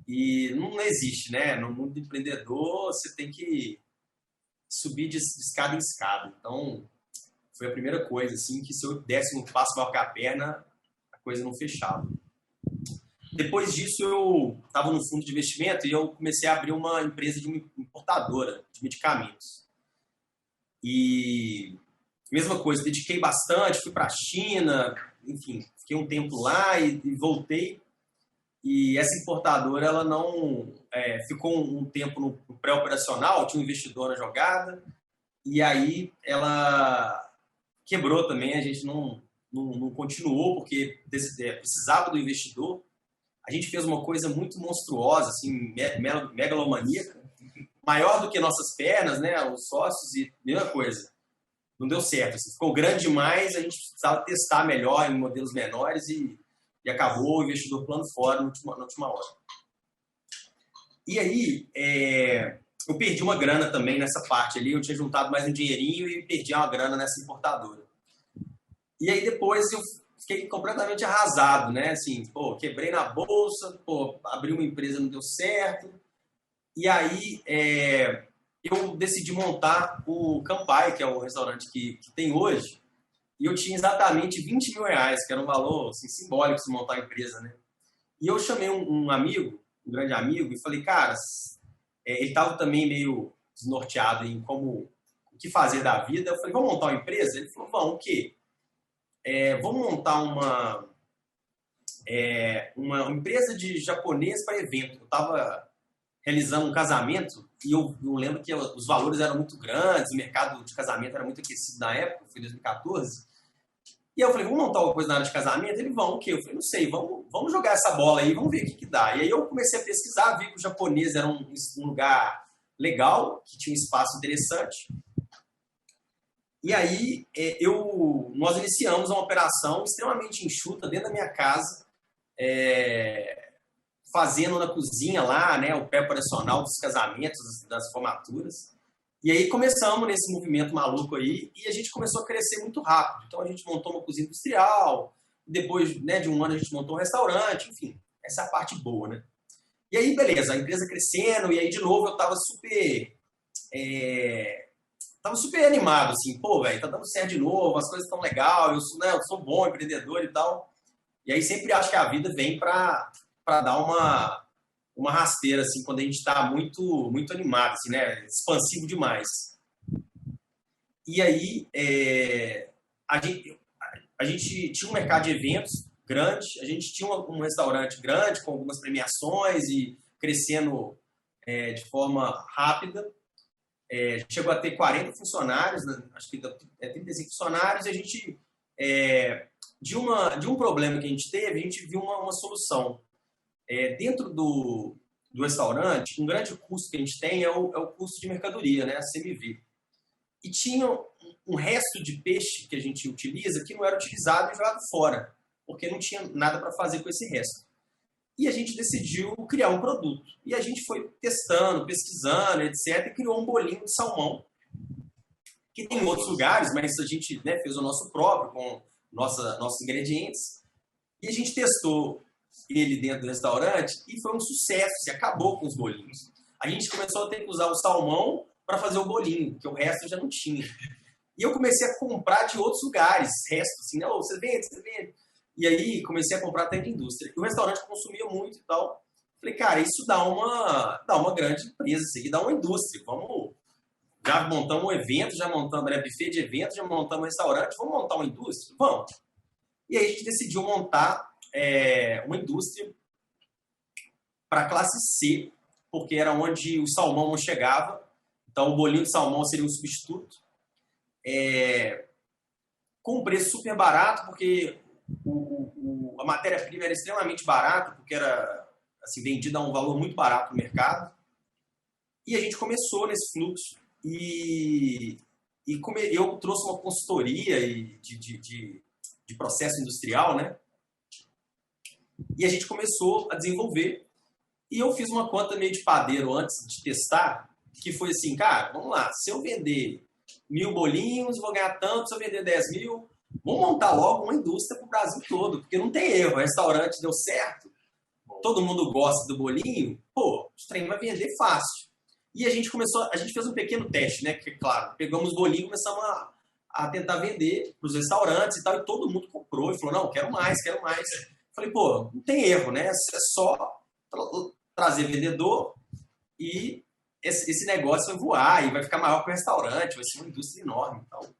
E não existe, né? No mundo do empreendedor, você tem que subir de escada em escada. Então, Foi a primeira coisa, assim, que se eu desse um passo maior que a perna, a coisa não fechava. Depois disso, eu estava no fundo de investimento e eu comecei a abrir uma empresa de uma importadora de medicamentos. E mesma coisa, dediquei bastante, fui para a China, enfim, fiquei um tempo lá e voltei. E essa importadora, ela não ficou um tempo no pré-operacional, tinha um investidor na jogada, e aí ela quebrou também, a gente não continuou, porque precisava do investidor. A gente fez uma coisa muito monstruosa, assim, megalomaníaca, maior do que nossas pernas, né, os sócios, e mesma coisa. Não deu certo, assim, ficou grande demais, a gente precisava testar melhor em modelos menores e acabou o investidor pulando fora na última hora. E aí, eu perdi uma grana também nessa parte ali, eu tinha juntado mais um dinheirinho e perdi uma grana nessa importadora. E aí depois eu fiquei completamente arrasado, né? Assim, pô, quebrei na bolsa, pô, abri uma empresa, não deu certo. E aí eu decidi montar o Campai, que é o restaurante que tem hoje. E eu tinha exatamente 20 mil reais, que era um valor assim, simbólico de montar a empresa, né? E eu chamei um amigo, um grande amigo, e falei, cara, ele estava também meio desnorteado em o que fazer da vida. Eu falei, vamos montar uma empresa? Ele falou, vamos, o quê? Vamos montar uma empresa de japonês para evento. Eu estava realizando um casamento e eu lembro que os valores eram muito grandes, o mercado de casamento era muito aquecido na época, foi 2014. E eu falei, vamos montar uma coisa na área de casamento? Ele, vamos o quê? Eu falei, não sei, vamos jogar essa bola aí, vamos ver o que dá. E aí eu comecei a pesquisar, vi que o japonês era um lugar legal, que tinha um espaço interessante. E aí nós iniciamos uma operação extremamente enxuta dentro da minha casa, fazendo na cozinha lá, né, o pré-operacional dos casamentos, das formaturas. E aí começamos nesse movimento maluco aí e a gente começou a crescer muito rápido. Então a gente montou uma cozinha industrial, depois, né, de um ano a gente montou um restaurante, enfim, essa é a parte boa, né? E aí, beleza, a empresa crescendo, e aí de novo eu tava super animado, assim, pô, velho, tá dando certo de novo, as coisas estão legais, eu sou bom empreendedor e tal. E aí sempre acho que a vida vem para dar uma rasteira, assim, quando a gente está muito, muito animado, assim, né? Expansivo demais. E aí, a gente tinha um mercado de eventos grande, a gente tinha um restaurante grande, com algumas premiações e crescendo de forma rápida. Chegou a ter 40 funcionários, né? Acho que 35 funcionários, e a gente, de um problema que a gente teve, a gente viu uma solução. Dentro do restaurante, um grande custo que a gente tem é o custo de mercadoria, né, a CMV. E tinha um resto de peixe que a gente utiliza que não era utilizado e jogado fora, porque não tinha nada para fazer com esse resto. E a gente decidiu criar um produto. E a gente foi testando, pesquisando, etc., e criou um bolinho de salmão, que tem em outros lugares, mas a gente, né, fez o nosso próprio, com nossos ingredientes. E a gente testou ele dentro do restaurante e foi um sucesso, se acabou com os bolinhos. A gente começou a ter que usar o salmão para fazer o bolinho, que o resto já não tinha. E eu comecei a comprar de outros lugares, resto, assim, não, você vende. E aí comecei a comprar até de indústria. E o restaurante consumia muito e tal. Falei, cara, isso dá uma grande empresa, isso aqui dá uma indústria. Já montamos um evento, já montamos buffet de evento, já montamos um restaurante, vamos montar uma indústria? Vamos. E aí a gente decidiu montar uma indústria para classe C, porque era onde o salmão não chegava. Então o bolinho de salmão seria um substituto. Com um preço super barato, porque a matéria-prima era extremamente barata, porque era assim, vendida a um valor muito barato no mercado. E a gente começou nesse fluxo. E eu trouxe uma consultoria de processo industrial, né? E a gente começou a desenvolver. E eu fiz uma conta meio de padeiro antes de testar, que foi assim, cara, vamos lá, se eu vender 1000 bolinhos, vou ganhar tanto, se eu vender 10 mil, vamos montar logo uma indústria para o Brasil todo, porque não tem erro, o restaurante deu certo, todo mundo gosta do bolinho, pô, o trem vai vender fácil. E a gente fez um pequeno teste, né, que claro, pegamos o bolinho e começamos a tentar vender para os restaurantes e tal, e todo mundo comprou e falou, não, quero mais, quero mais. Falei, pô, não tem erro, né? É só trazer vendedor e esse negócio vai voar e vai ficar maior que o restaurante, vai ser uma indústria enorme. Então,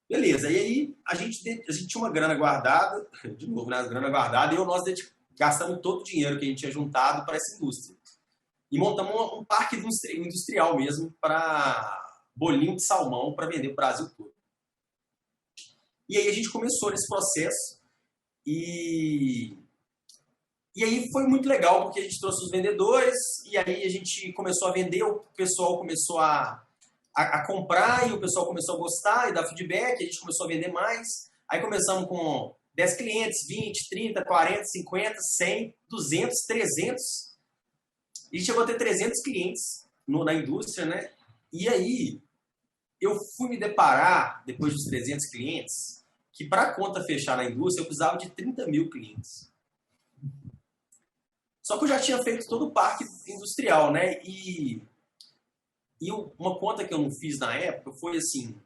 beleza. E aí a gente tinha uma grana guardada, de novo, né? Grana guardada, e nós gastamos todo o dinheiro que a gente tinha juntado para essa indústria. E montamos um parque industrial mesmo para bolinho de salmão para vender para o Brasil todo. E aí a gente começou nesse processo e aí foi muito legal porque a gente trouxe os vendedores e aí a gente começou a vender, o pessoal começou a comprar e o pessoal começou a gostar e dar feedback, a gente começou a vender mais. Aí começamos com 10 clientes, 20, 30, 40, 50, 100, 200, 300. E chegou a ter 300 clientes na indústria, né? E aí eu fui me deparar, depois dos 300 clientes, que para a conta fechar na indústria eu precisava de 30 mil clientes. Só que eu já tinha feito todo o parque industrial, né? E uma conta que eu não fiz na época foi assim,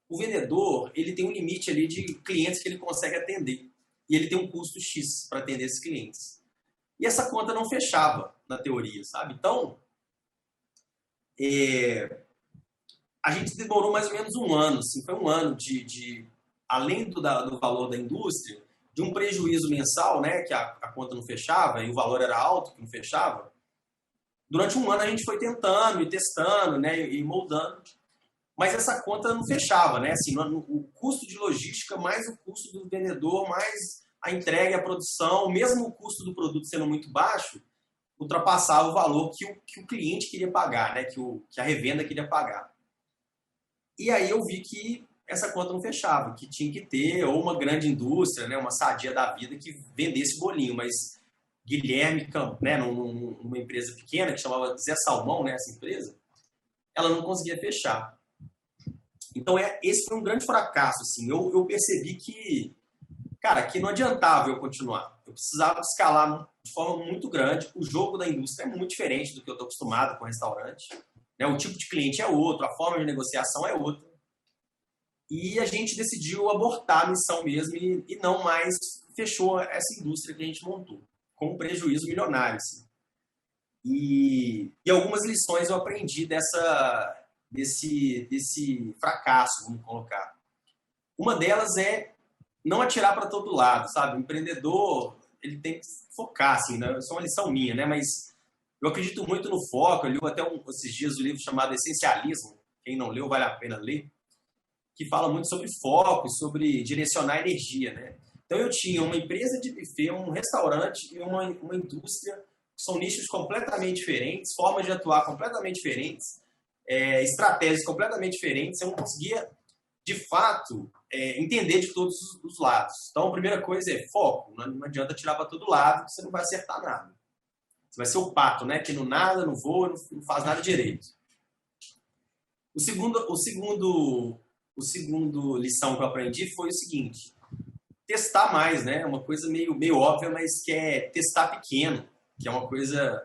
o vendedor ele tem um limite ali de clientes que ele consegue atender. E ele tem um custo X para atender esses clientes. E essa conta não fechava na teoria, sabe? Então, a gente demorou mais ou menos um ano, assim, foi um ano de além do valor da indústria, de um prejuízo mensal, né, que a conta não fechava e o valor era alto, que não fechava. Durante um ano a gente foi tentando e testando, né, e moldando, mas essa conta não fechava, né, assim, o custo de logística mais o custo do vendedor, mais a entrega e a produção, mesmo o custo do produto sendo muito baixo, ultrapassava o valor que o cliente queria pagar, né, que a revenda queria pagar. E aí eu vi que essa conta não fechava, que tinha que ter ou uma grande indústria, né, uma Sadia da vida que vendesse bolinho, mas Guilherme Campos, né, numa empresa pequena que chamava Zé Salmão, né, essa empresa, ela não conseguia fechar. Então esse foi um grande fracasso, assim. Eu percebi que, cara, que não adiantava eu continuar. Eu precisava escalar de forma muito grande. O jogo da indústria é muito diferente do que eu estou acostumado com o restaurante. Né? O tipo de cliente é outro, a forma de negociação é outra. E a gente decidiu abortar a missão mesmo e não mais fechou essa indústria que a gente montou, com um prejuízo milionário. Assim. E algumas lições eu aprendi desse fracasso, vamos colocar. Uma delas é não atirar para todo lado, sabe? O empreendedor, ele tem que focar, assim, né? Isso é uma lição minha, né? Mas eu acredito muito no foco. Eu li até esses dias um livro chamado Essencialismo. Quem não leu, vale a pena ler. Que fala muito sobre foco, sobre direcionar energia, né? Então eu tinha uma empresa de buffet, um restaurante e uma indústria, que são nichos completamente diferentes, formas de atuar completamente diferentes, estratégias completamente diferentes. Eu não conseguia, de fato, entender de todos os lados. Então a primeira coisa é foco. Não adianta tirar para todo lado, que você não vai acertar nada. Você vai ser o pato, né? Que não nada, não voa, não faz nada direito. O segundo lição que eu aprendi foi o seguinte: testar mais, né? Uma coisa meio óbvia, mas que é testar pequeno, que é uma coisa...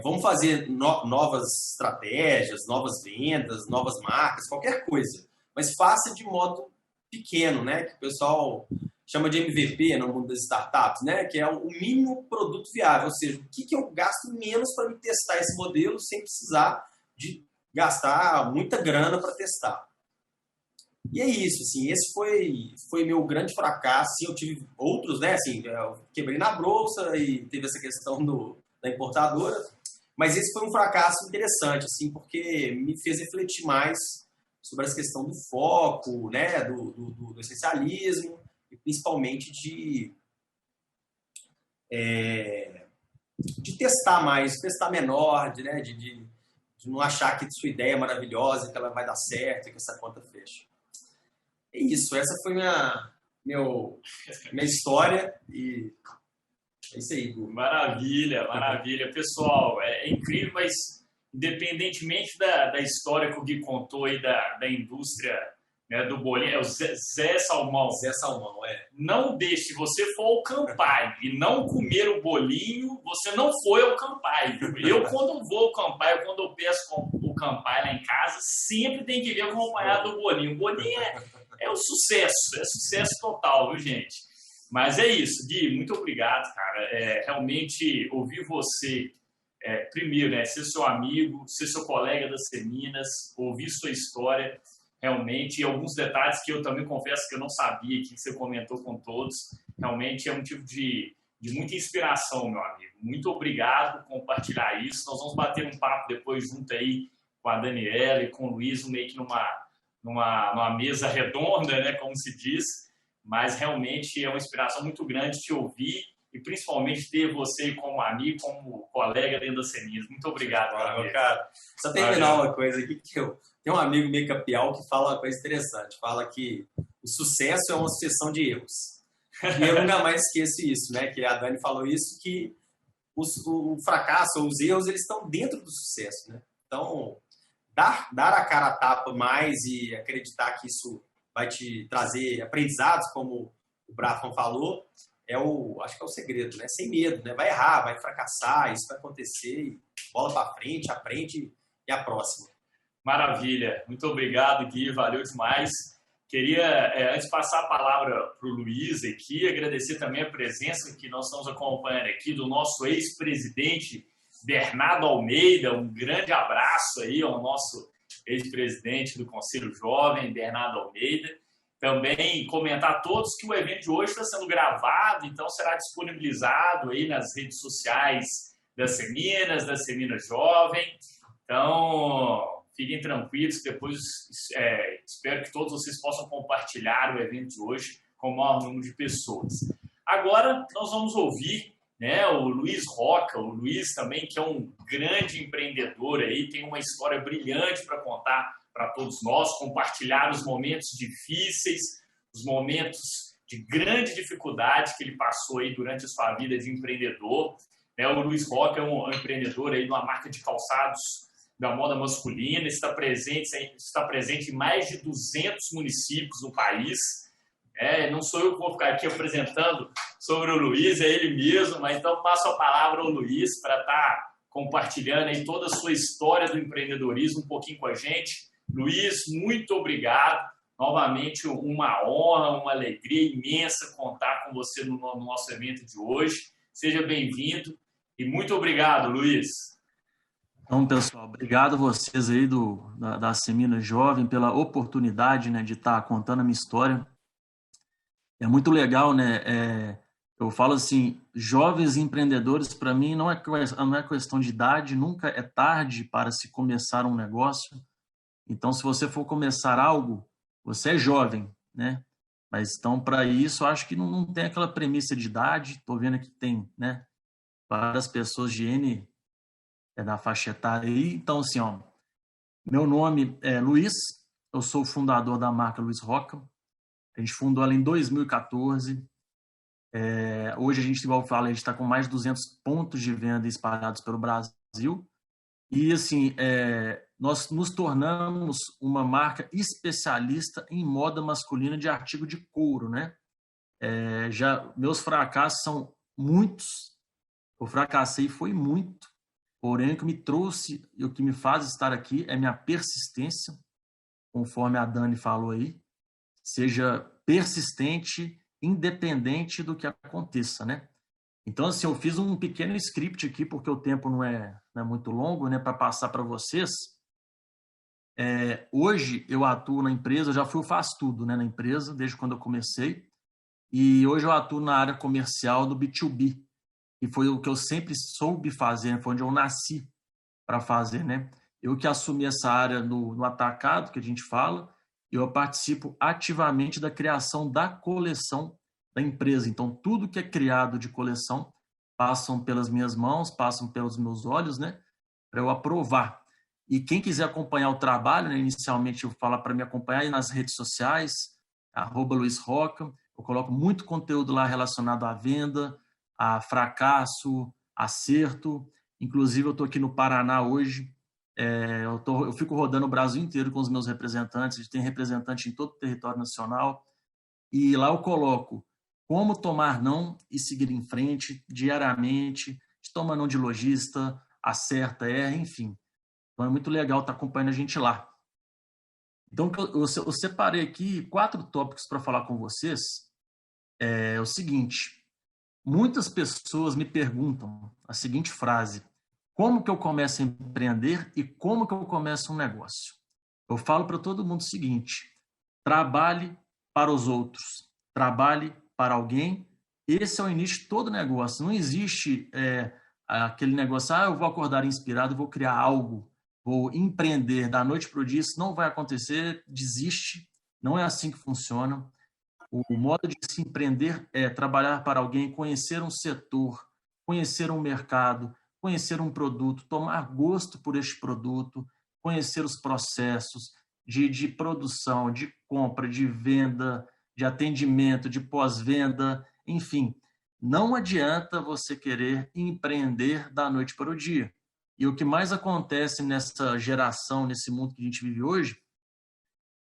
vamos fazer novas estratégias, novas vendas, novas marcas, qualquer coisa, mas faça de modo pequeno, né? Que o pessoal chama de MVP no mundo das startups, né? Que é o mínimo produto viável, ou seja, o que eu gasto menos para me testar esse modelo sem precisar de gastar muita grana para testar. E é isso, assim, esse foi meu grande fracasso. Eu tive outros, né, assim, eu quebrei na bolsa e teve essa questão da importadora, mas esse foi um fracasso interessante, assim, porque me fez refletir mais sobre essa questão do foco, né, do essencialismo e principalmente de testar mais, testar menor, de não achar que sua ideia é maravilhosa, que ela vai dar certo, que essa conta fecha. É isso, essa foi minha história e é isso aí, Gu. Maravilha, maravilha. Pessoal, é incrível, mas independentemente da história que o Gui contou aí da indústria, né, do bolinho, é o Zé Salmão. Zé Salmão, é. Não deixe, se você for ao Campai e não comer o bolinho, você não foi ao Campai. Eu, quando vou ao Campai, quando eu peço o Campai lá em casa, sempre tem que vir acompanhado do bolinho. O bolinho é o sucesso, é sucesso total, viu, gente? Mas é isso, Gui, muito obrigado, cara. Realmente, ouvir você, primeiro, né, ser seu amigo, ser seu colega das Seminas, ouvir sua história, realmente, e alguns detalhes que eu também confesso que eu não sabia, que você comentou com todos, realmente é um tipo de muita inspiração, meu amigo. Muito obrigado por compartilhar isso. Nós vamos bater um papo depois junto aí com a Daniela e com o Luiz, meio que numa mesa redonda, né, como se diz, mas realmente é uma inspiração muito grande te ouvir e principalmente ter você como amigo, como colega dentro da Seminas. Muito obrigado, meu cara. Só terminar uma coisa aqui que tem um amigo meio capial que fala uma coisa interessante. Fala que o sucesso é uma sucessão de erros. E eu nunca mais esqueço isso, né? Que a Dani falou isso, que o fracasso ou os erros, eles estão dentro do sucesso, né? Então, dar a cara a tapa mais e acreditar que isso vai te trazer aprendizados, como o Brafman falou, acho que é o segredo, né? Sem medo, né? Vai errar, vai fracassar, isso vai acontecer, bola para frente, aprende e a próxima. Maravilha, muito obrigado, Gui, valeu demais. Queria, antes de passar a palavra para o Luiz aqui, agradecer também a presença que nós estamos acompanhando aqui do nosso ex-presidente Bernardo Almeida. Um grande abraço aí ao nosso ex-presidente do Conselho Jovem, Bernardo Almeida. Também comentar a todos que o evento de hoje está sendo gravado, então será disponibilizado aí nas redes sociais das Seminas Jovem. Então, fiquem tranquilos, depois espero que todos vocês possam compartilhar o evento de hoje com o maior número de pessoas. Agora, nós vamos ouvir, né, o Luiz Roca, o Luiz também, que é um grande empreendedor aí, tem uma história brilhante para contar para todos nós, compartilhar os momentos difíceis, os momentos de grande dificuldade que ele passou aí durante a sua vida de empreendedor. O Luiz Roca é um empreendedor aí de uma marca de calçados da moda masculina, está presente em mais de 200 municípios no país. Não sou eu que vou ficar aqui apresentando sobre o Luiz, é ele mesmo, mas então passo a palavra ao Luiz para estar compartilhando aí toda a sua história do empreendedorismo um pouquinho com a gente. Luiz, muito obrigado. Novamente, uma honra, uma alegria imensa contar com você no nosso evento de hoje. Seja bem-vindo e muito obrigado, Luiz. Então, pessoal, obrigado a vocês aí da Seminas Jovem pela oportunidade, né, de estar contando a minha história. É muito legal, né? Eu falo assim, jovens empreendedores, para mim, não é questão de idade, nunca é tarde para se começar um negócio. Então, se você for começar algo, você é jovem, né? Mas, então, para isso, eu acho que não tem aquela premissa de idade. Estou vendo que tem, né, várias pessoas de N da faixa etária aí. Então, assim, ó, meu nome é Luiz, eu sou o fundador da marca Luiz Roca. A gente fundou ela em 2014. Hoje a gente, igual eu falo, a gente está com mais de 200 pontos de venda espalhados pelo Brasil. E, assim, nós nos tornamos uma marca especialista em moda masculina de artigo de couro, né? Meus fracassos são muitos. Eu fracassei foi muito. Porém, o que me trouxe e o que me faz estar aqui é minha persistência, conforme a Dani falou aí. Seja persistente, independente do que aconteça, né? Então, assim, eu fiz um pequeno script aqui, porque o tempo não é muito longo, né, para passar para vocês. Hoje eu atuo na empresa, eu já fui o faz tudo, né, na empresa, desde quando eu comecei. E hoje eu atuo na área comercial do B2B, que foi o que eu sempre soube fazer, foi onde eu nasci para fazer, né? Eu que assumi essa área no atacado, que a gente fala, eu participo ativamente da criação da coleção da empresa. Então, tudo que é criado de coleção passam pelas minhas mãos, passam pelos meus olhos, né, para eu aprovar. E quem quiser acompanhar o trabalho, né, inicialmente eu falo para me acompanhar aí nas redes sociais, @LuizRoca. Eu coloco muito conteúdo lá relacionado à venda, a fracasso, acerto. Inclusive, eu estou aqui no Paraná hoje, Eu fico rodando o Brasil inteiro com os meus representantes, a gente tem representante em todo o território nacional, e lá eu coloco como tomar não e seguir em frente diariamente, de tomar não de lojista, acerta, erra, enfim. Então é muito legal estar acompanhando a gente lá. Então eu separei aqui 4 tópicos para falar com vocês. É o seguinte: muitas pessoas me perguntam a seguinte frase: como que eu começo a empreender e como que eu começo um negócio? Eu falo para todo mundo o seguinte: trabalhe para os outros, trabalhe para alguém. Esse é o início de todo negócio. Não existe aquele negócio, eu vou acordar inspirado, vou criar algo, vou empreender da noite para o dia. Isso não vai acontecer, desiste. Não é assim que funciona. O modo de se empreender é trabalhar para alguém, conhecer um setor, conhecer um mercado, conhecer um produto, tomar gosto por este produto, conhecer os processos de produção, de compra, de venda, de atendimento, de pós-venda, enfim. Não adianta você querer empreender da noite para o dia. E o que mais acontece nessa geração, nesse mundo que a gente vive hoje,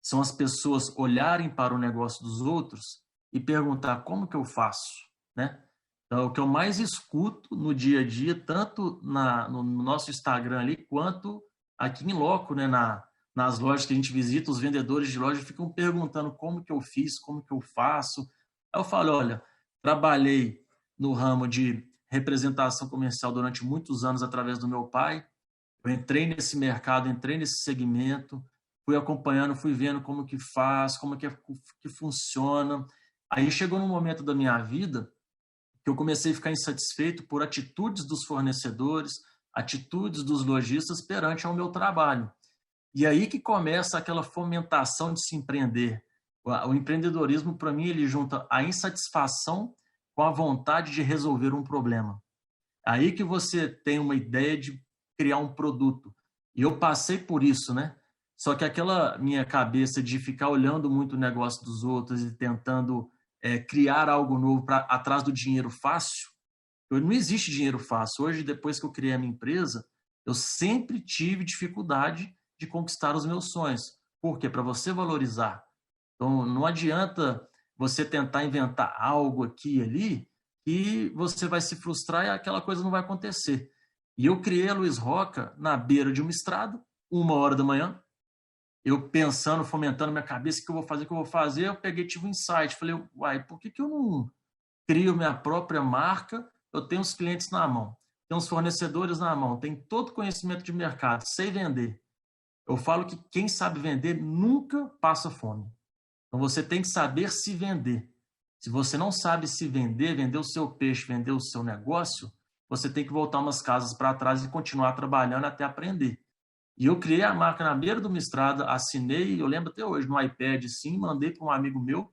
são as pessoas olharem para o negócio dos outros e perguntar como que eu faço, né? Então, o que eu mais escuto no dia a dia, tanto no nosso Instagram ali, quanto aqui em loco, né? Nas lojas que a gente visita, os vendedores de loja ficam perguntando como que eu fiz, como que eu faço. Aí eu falo, olha, trabalhei no ramo de representação comercial durante muitos anos através do meu pai. Eu entrei nesse mercado, entrei nesse segmento, fui acompanhando, fui vendo como que faz, como que funciona. Aí chegou num momento da minha vida que eu comecei a ficar insatisfeito por atitudes dos fornecedores, atitudes dos lojistas perante ao meu trabalho. E aí que começa aquela fomentação de se empreender. O empreendedorismo, para mim, ele junta a insatisfação com a vontade de resolver um problema. Aí que você tem uma ideia de criar um produto. E eu passei por isso, né? Só que aquela minha cabeça de ficar olhando muito o negócio dos outros e tentando criar algo novo atrás do dinheiro fácil, não existe dinheiro fácil. Hoje, depois que eu criei a minha empresa, eu sempre tive dificuldade de conquistar os meus sonhos. Por quê? Para você valorizar. Então, não adianta você tentar inventar algo aqui e ali que você vai se frustrar e aquela coisa não vai acontecer. E eu criei a Luiz Roca na beira de uma estrada, 1h da manhã, eu pensando, fomentando minha cabeça, o que eu vou fazer, eu peguei, tive um insight, falei, uai, por que eu não crio minha própria marca? Eu tenho os clientes na mão, tenho os fornecedores na mão, tenho todo conhecimento de mercado, sei vender. Eu falo que quem sabe vender nunca passa fome. Então você tem que saber se vender. Se você não sabe se vender, vender o seu peixe, vender o seu negócio, você tem que voltar umas casas para trás e continuar trabalhando até aprender. E eu criei a marca na beira de uma estrada, assinei, eu lembro até hoje, no iPad, sim, mandei para um amigo meu,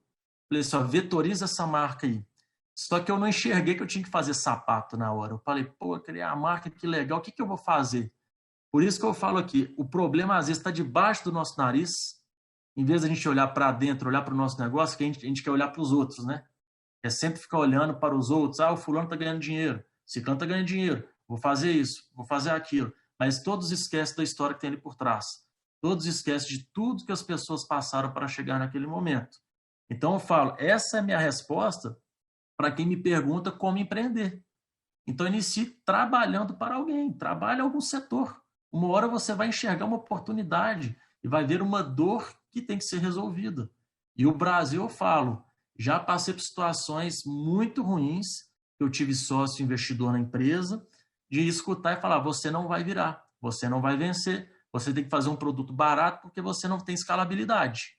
falei assim, vetoriza essa marca aí. Só que eu não enxerguei que eu tinha que fazer sapato na hora. Eu falei, eu criei a marca, que legal, o que eu vou fazer? Por isso que eu falo aqui, o problema às vezes está debaixo do nosso nariz, em vez de a gente olhar para dentro, olhar para o nosso negócio, que a gente quer olhar para os outros, né? É sempre ficar olhando para os outros, o fulano está ganhando dinheiro, o ciclano está ganhando dinheiro, vou fazer isso, vou fazer aquilo. Mas todos esquecem da história que tem ali por trás. Todos esquecem de tudo que as pessoas passaram para chegar naquele momento. Então eu falo, essa é a minha resposta para quem me pergunta como empreender. Então inicie trabalhando para alguém, trabalhe em algum setor. Uma hora você vai enxergar uma oportunidade e vai ver uma dor que tem que ser resolvida. E o Brasil, eu falo, já passei por situações muito ruins, eu tive sócio investidor na empresa, de escutar e falar, você não vai virar, você não vai vencer, você tem que fazer um produto barato porque você não tem escalabilidade.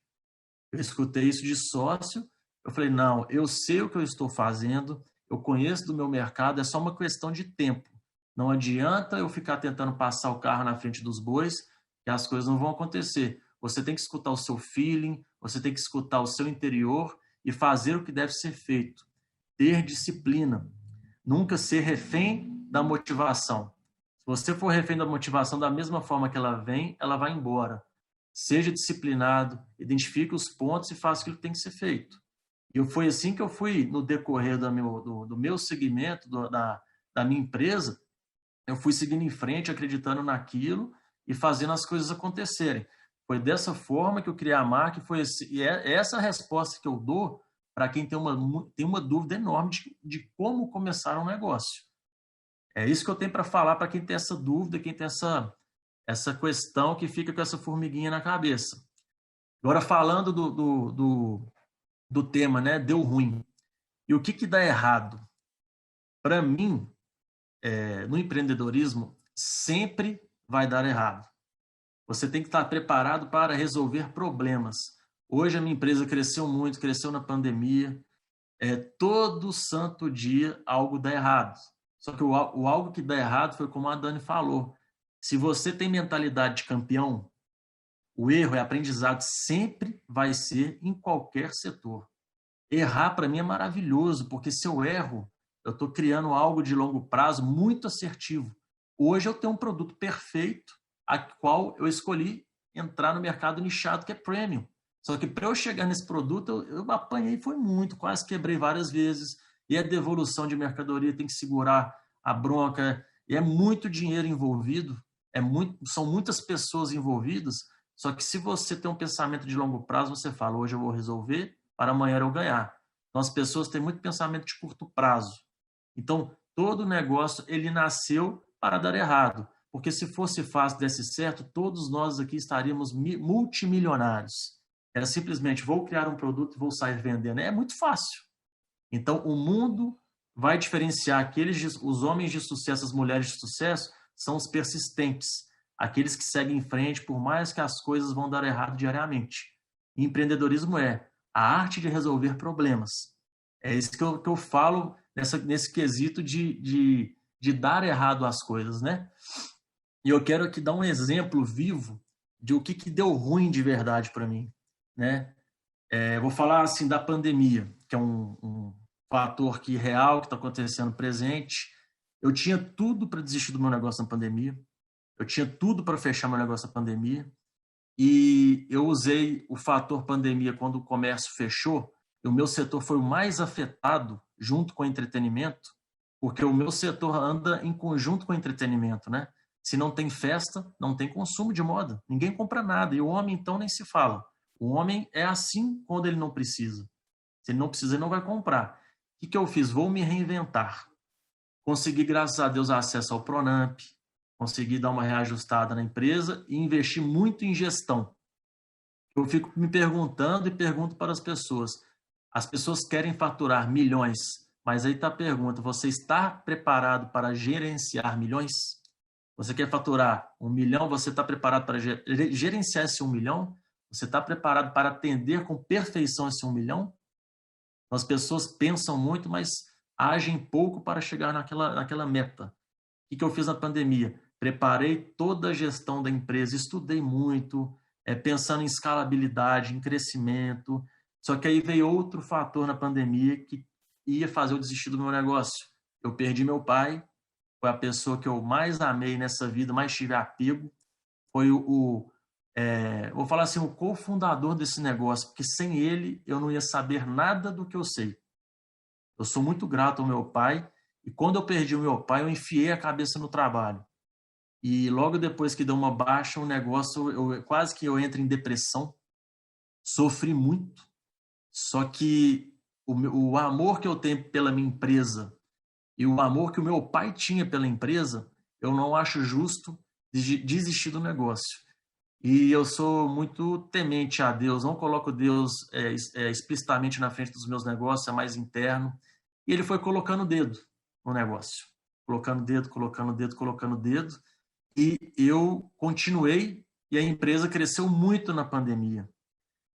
Eu escutei isso de sócio, eu falei, não, eu sei o que eu estou fazendo, eu conheço do meu mercado, é só uma questão de tempo. Não adianta eu ficar tentando passar o carro na frente dos bois, que as coisas não vão acontecer. Você tem que escutar o seu feeling, você tem que escutar o seu interior e fazer o que deve ser feito. Ter disciplina. Nunca ser refém da motivação. Se você for refém da motivação da mesma forma que ela vem, ela vai embora. Seja disciplinado, identifique os pontos e faça aquilo que tem que ser feito. E foi assim que eu fui, no decorrer do meu segmento, da minha empresa, eu fui seguindo em frente, acreditando naquilo e fazendo as coisas acontecerem. Foi dessa forma que eu criei a marca e é essa a resposta que eu dou para quem tem uma dúvida enorme de como começar um negócio. É isso que eu tenho para falar para quem tem essa dúvida, quem tem essa questão que fica com essa formiguinha na cabeça. Agora, falando do tema, né? Deu ruim. E o que dá errado? Para mim, no empreendedorismo, sempre vai dar errado. Você tem que estar preparado para resolver problemas. Hoje a minha empresa cresceu muito, cresceu na pandemia. Todo santo dia algo dá errado. Só que o algo que dá errado foi como a Dani falou. Se você tem mentalidade de campeão, o erro e aprendizado sempre vai ser em qualquer setor. Errar para mim é maravilhoso, porque se eu erro, eu estou criando algo de longo prazo muito assertivo. Hoje eu tenho um produto perfeito, a qual eu escolhi entrar no mercado nichado, que é premium. Só que para eu chegar nesse produto, eu apanhei, foi muito, quase quebrei várias vezes. E a devolução de mercadoria tem que segurar a bronca. E é muito dinheiro envolvido, são muitas pessoas envolvidas. Só que se você tem um pensamento de longo prazo, você fala, hoje eu vou resolver, para amanhã eu ganhar. Então as pessoas têm muito pensamento de curto prazo. Então todo negócio ele nasceu para dar errado. Porque se fosse fácil, desse certo, todos nós aqui estaríamos multimilionários. Era simplesmente, vou criar um produto e vou sair vendendo. É muito fácil. Então, o mundo vai diferenciar os homens de sucesso, as mulheres de sucesso, são os persistentes. Aqueles que seguem em frente, por mais que as coisas vão dar errado diariamente. E empreendedorismo é a arte de resolver problemas. É isso que eu falo nesse quesito de dar errado as coisas, né? E eu quero aqui dar um exemplo vivo de o que deu ruim de verdade para mim, né? Vou falar assim da pandemia, que é um fator real que está acontecendo presente. Eu tinha tudo para desistir do meu negócio na pandemia. Eu tinha tudo para fechar meu negócio na pandemia. E eu usei o fator pandemia quando o comércio fechou. E o meu setor foi o mais afetado junto com o entretenimento, porque o meu setor anda em conjunto com o entretenimento, né? Se não tem festa, não tem consumo de moda. Ninguém compra nada. E o homem, então, nem se fala. O homem é assim quando ele não precisa. Se ele não precisa, ele não vai comprar. O que eu fiz? Vou me reinventar. Consegui, graças a Deus, acesso ao Pronamp. Consegui dar uma reajustada na empresa e investir muito em gestão. Eu fico me perguntando e pergunto para as pessoas. As pessoas querem faturar milhões, mas aí está a pergunta, você está preparado para gerenciar milhões? Você quer faturar 1 milhão, você está preparado para gerenciar esse 1 milhão? Você está preparado para atender com perfeição esse 1 milhão? As pessoas pensam muito, mas agem pouco para chegar naquela meta. O que eu fiz na pandemia? Preparei toda a gestão da empresa, estudei muito, pensando em escalabilidade, em crescimento. Só que aí veio outro fator na pandemia que ia fazer eu desistir do meu negócio. Eu perdi meu pai, foi a pessoa que eu mais amei nessa vida, mais tive apego. Foi vou falar assim, o cofundador desse negócio, porque sem ele eu não ia saber nada do que eu sei. Eu sou muito grato ao meu pai, e quando eu perdi o meu pai, eu enfiei a cabeça no trabalho. E logo depois que deu uma baixa, o negócio, quase que eu entro em depressão, sofri muito. Só que o amor que eu tenho pela minha empresa e o amor que o meu pai tinha pela empresa, eu não acho justo desistir do negócio. E eu sou muito temente a Deus, não coloco Deus explicitamente na frente dos meus negócios, é mais interno. E ele foi colocando o dedo no negócio. Colocando dedo, colocando dedo, colocando dedo. E eu continuei e a empresa cresceu muito na pandemia.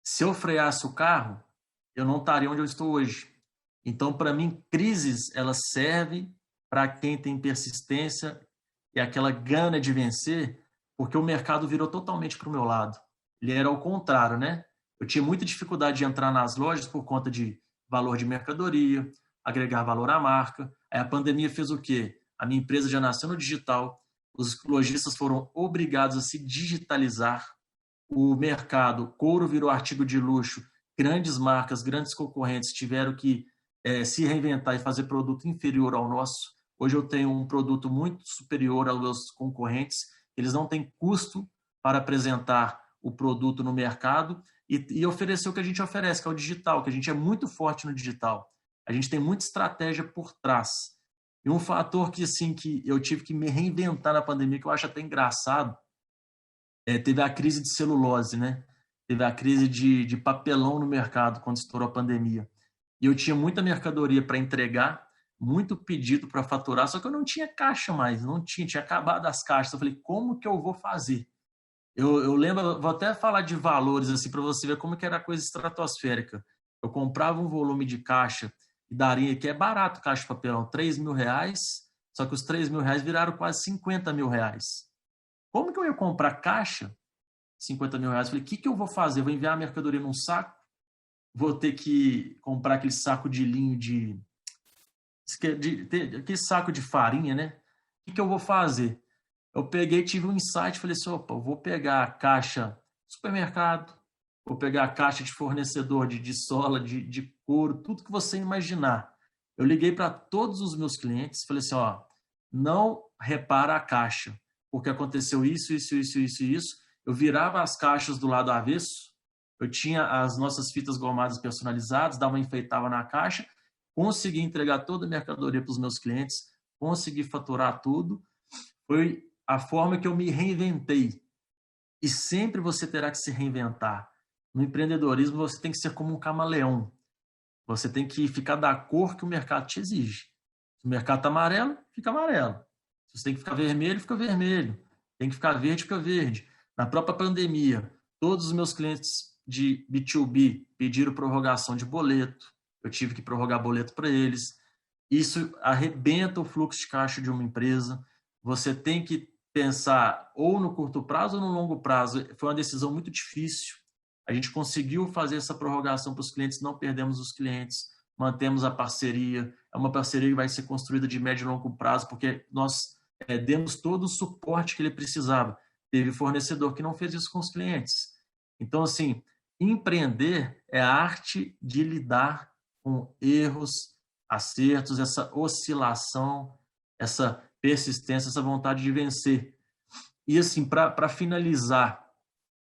Se eu freasse o carro, eu não estaria onde eu estou hoje. Então, para mim, crises, elas servem para quem tem persistência e aquela gana de vencer, porque o mercado virou totalmente para o meu lado. Ele era ao contrário, né? Eu tinha muita dificuldade de entrar nas lojas por conta de valor de mercadoria, agregar valor à marca. Aí a pandemia fez o quê? A minha empresa já nasceu no digital, os lojistas foram obrigados a se digitalizar, o mercado, couro virou artigo de luxo, grandes marcas, grandes concorrentes tiveram que se reinventar e fazer produto inferior ao nosso. Hoje eu tenho um produto muito superior aos meus concorrentes eles não têm custo para apresentar o produto no mercado e oferecer o que a gente oferece, que é o digital, que a gente é muito forte no digital. A gente tem muita estratégia por trás. E um fator que, assim, que eu tive que me reinventar na pandemia, que eu acho até engraçado, teve a crise de celulose, né? Teve a crise de papelão no mercado quando estourou a pandemia. E eu tinha muita mercadoria para entregar, muito pedido para faturar, só que eu não tinha caixa mais, tinha acabado as caixas. Eu falei, como que eu vou fazer? Eu lembro, vou até falar de valores assim para você ver como que era a coisa estratosférica. Eu comprava um volume de caixa e daria, que é barato caixa de papelão, R$3.000, só que os R$3.000 viraram quase R$50.000. Como que eu ia comprar caixa? R$50.000. Eu falei, o que eu vou fazer? Eu vou enviar a mercadoria num saco? Vou ter que comprar aquele saco de linho aquele saco de farinha, né? O que eu vou fazer? Eu peguei, tive um insight, falei assim, opa, eu vou pegar a caixa supermercado, vou pegar a caixa de fornecedor de sola, de couro, tudo que você imaginar. Eu liguei para todos os meus clientes, falei assim, ó, não repara a caixa, porque aconteceu isso. Eu virava as caixas do lado avesso, eu tinha as nossas fitas gomadas personalizadas, dava uma enfeitada na caixa, consegui entregar toda a mercadoria para os meus clientes, consegui faturar tudo. Foi a forma que eu me reinventei. E sempre você terá que se reinventar. No empreendedorismo, você tem que ser como um camaleão. Você tem que ficar da cor que o mercado te exige. Se o mercado está amarelo, fica amarelo. Se você tem que ficar vermelho, fica vermelho. Tem que ficar verde, fica verde. Na própria pandemia, todos os meus clientes de B2B pediram prorrogação de boleto. Eu tive que prorrogar boleto para eles. Isso arrebenta o fluxo de caixa de uma empresa. Você tem que pensar ou no curto prazo ou no longo prazo. Foi uma decisão muito difícil. A gente conseguiu fazer essa prorrogação para os clientes, não perdemos os clientes, mantemos a parceria. É uma parceria que vai ser construída de médio e longo prazo, porque nós demos todo o suporte que ele precisava. Teve fornecedor que não fez isso com os clientes. Então, assim, empreender é a arte de lidar com erros, acertos, essa oscilação, essa persistência, essa vontade de vencer. E, assim, para finalizar,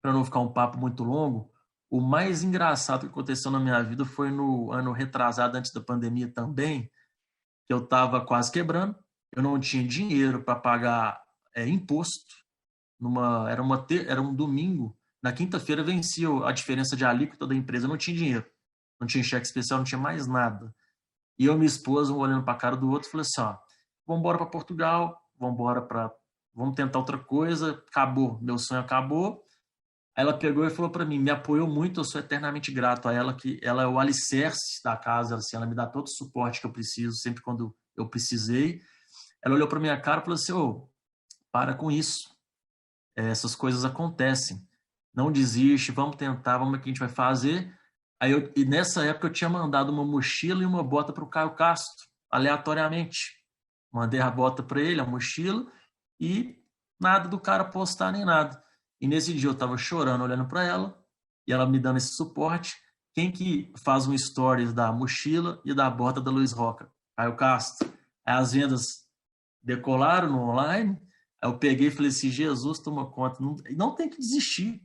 para não ficar um papo muito longo, o mais engraçado que aconteceu na minha vida foi no ano retrasado, antes da pandemia também, que eu estava quase quebrando, eu não tinha dinheiro para pagar imposto, era um domingo, na quinta-feira vencia a diferença de alíquota da empresa, eu não tinha dinheiro, não tinha cheque especial, não tinha mais nada. E eu e minha esposa, um olhando para a cara do outro, falei assim, ó, vamos embora para Portugal, vamos tentar outra coisa, acabou, meu sonho acabou. Aí ela pegou e falou para mim, me apoiou muito, eu sou eternamente grato a ela, que ela é o alicerce da casa, assim, ela me dá todo o suporte que eu preciso, sempre quando eu precisei. Ela olhou para minha cara e falou assim, ô, para com isso, essas coisas acontecem, não desiste, vamos tentar, vamos ver o que a gente vai fazer. E nessa época eu tinha mandado uma mochila e uma bota para o Caio Castro, aleatoriamente. Mandei a bota para ele, a mochila, e nada do cara postar nem nada. E nesse dia eu estava chorando, olhando para ela, e ela me dando esse suporte. Quem que faz um stories da mochila e da bota da Luiz Roca? Caio Castro. Aí as vendas decolaram no online, aí eu peguei e falei assim, Jesus, toma conta, não tem que desistir.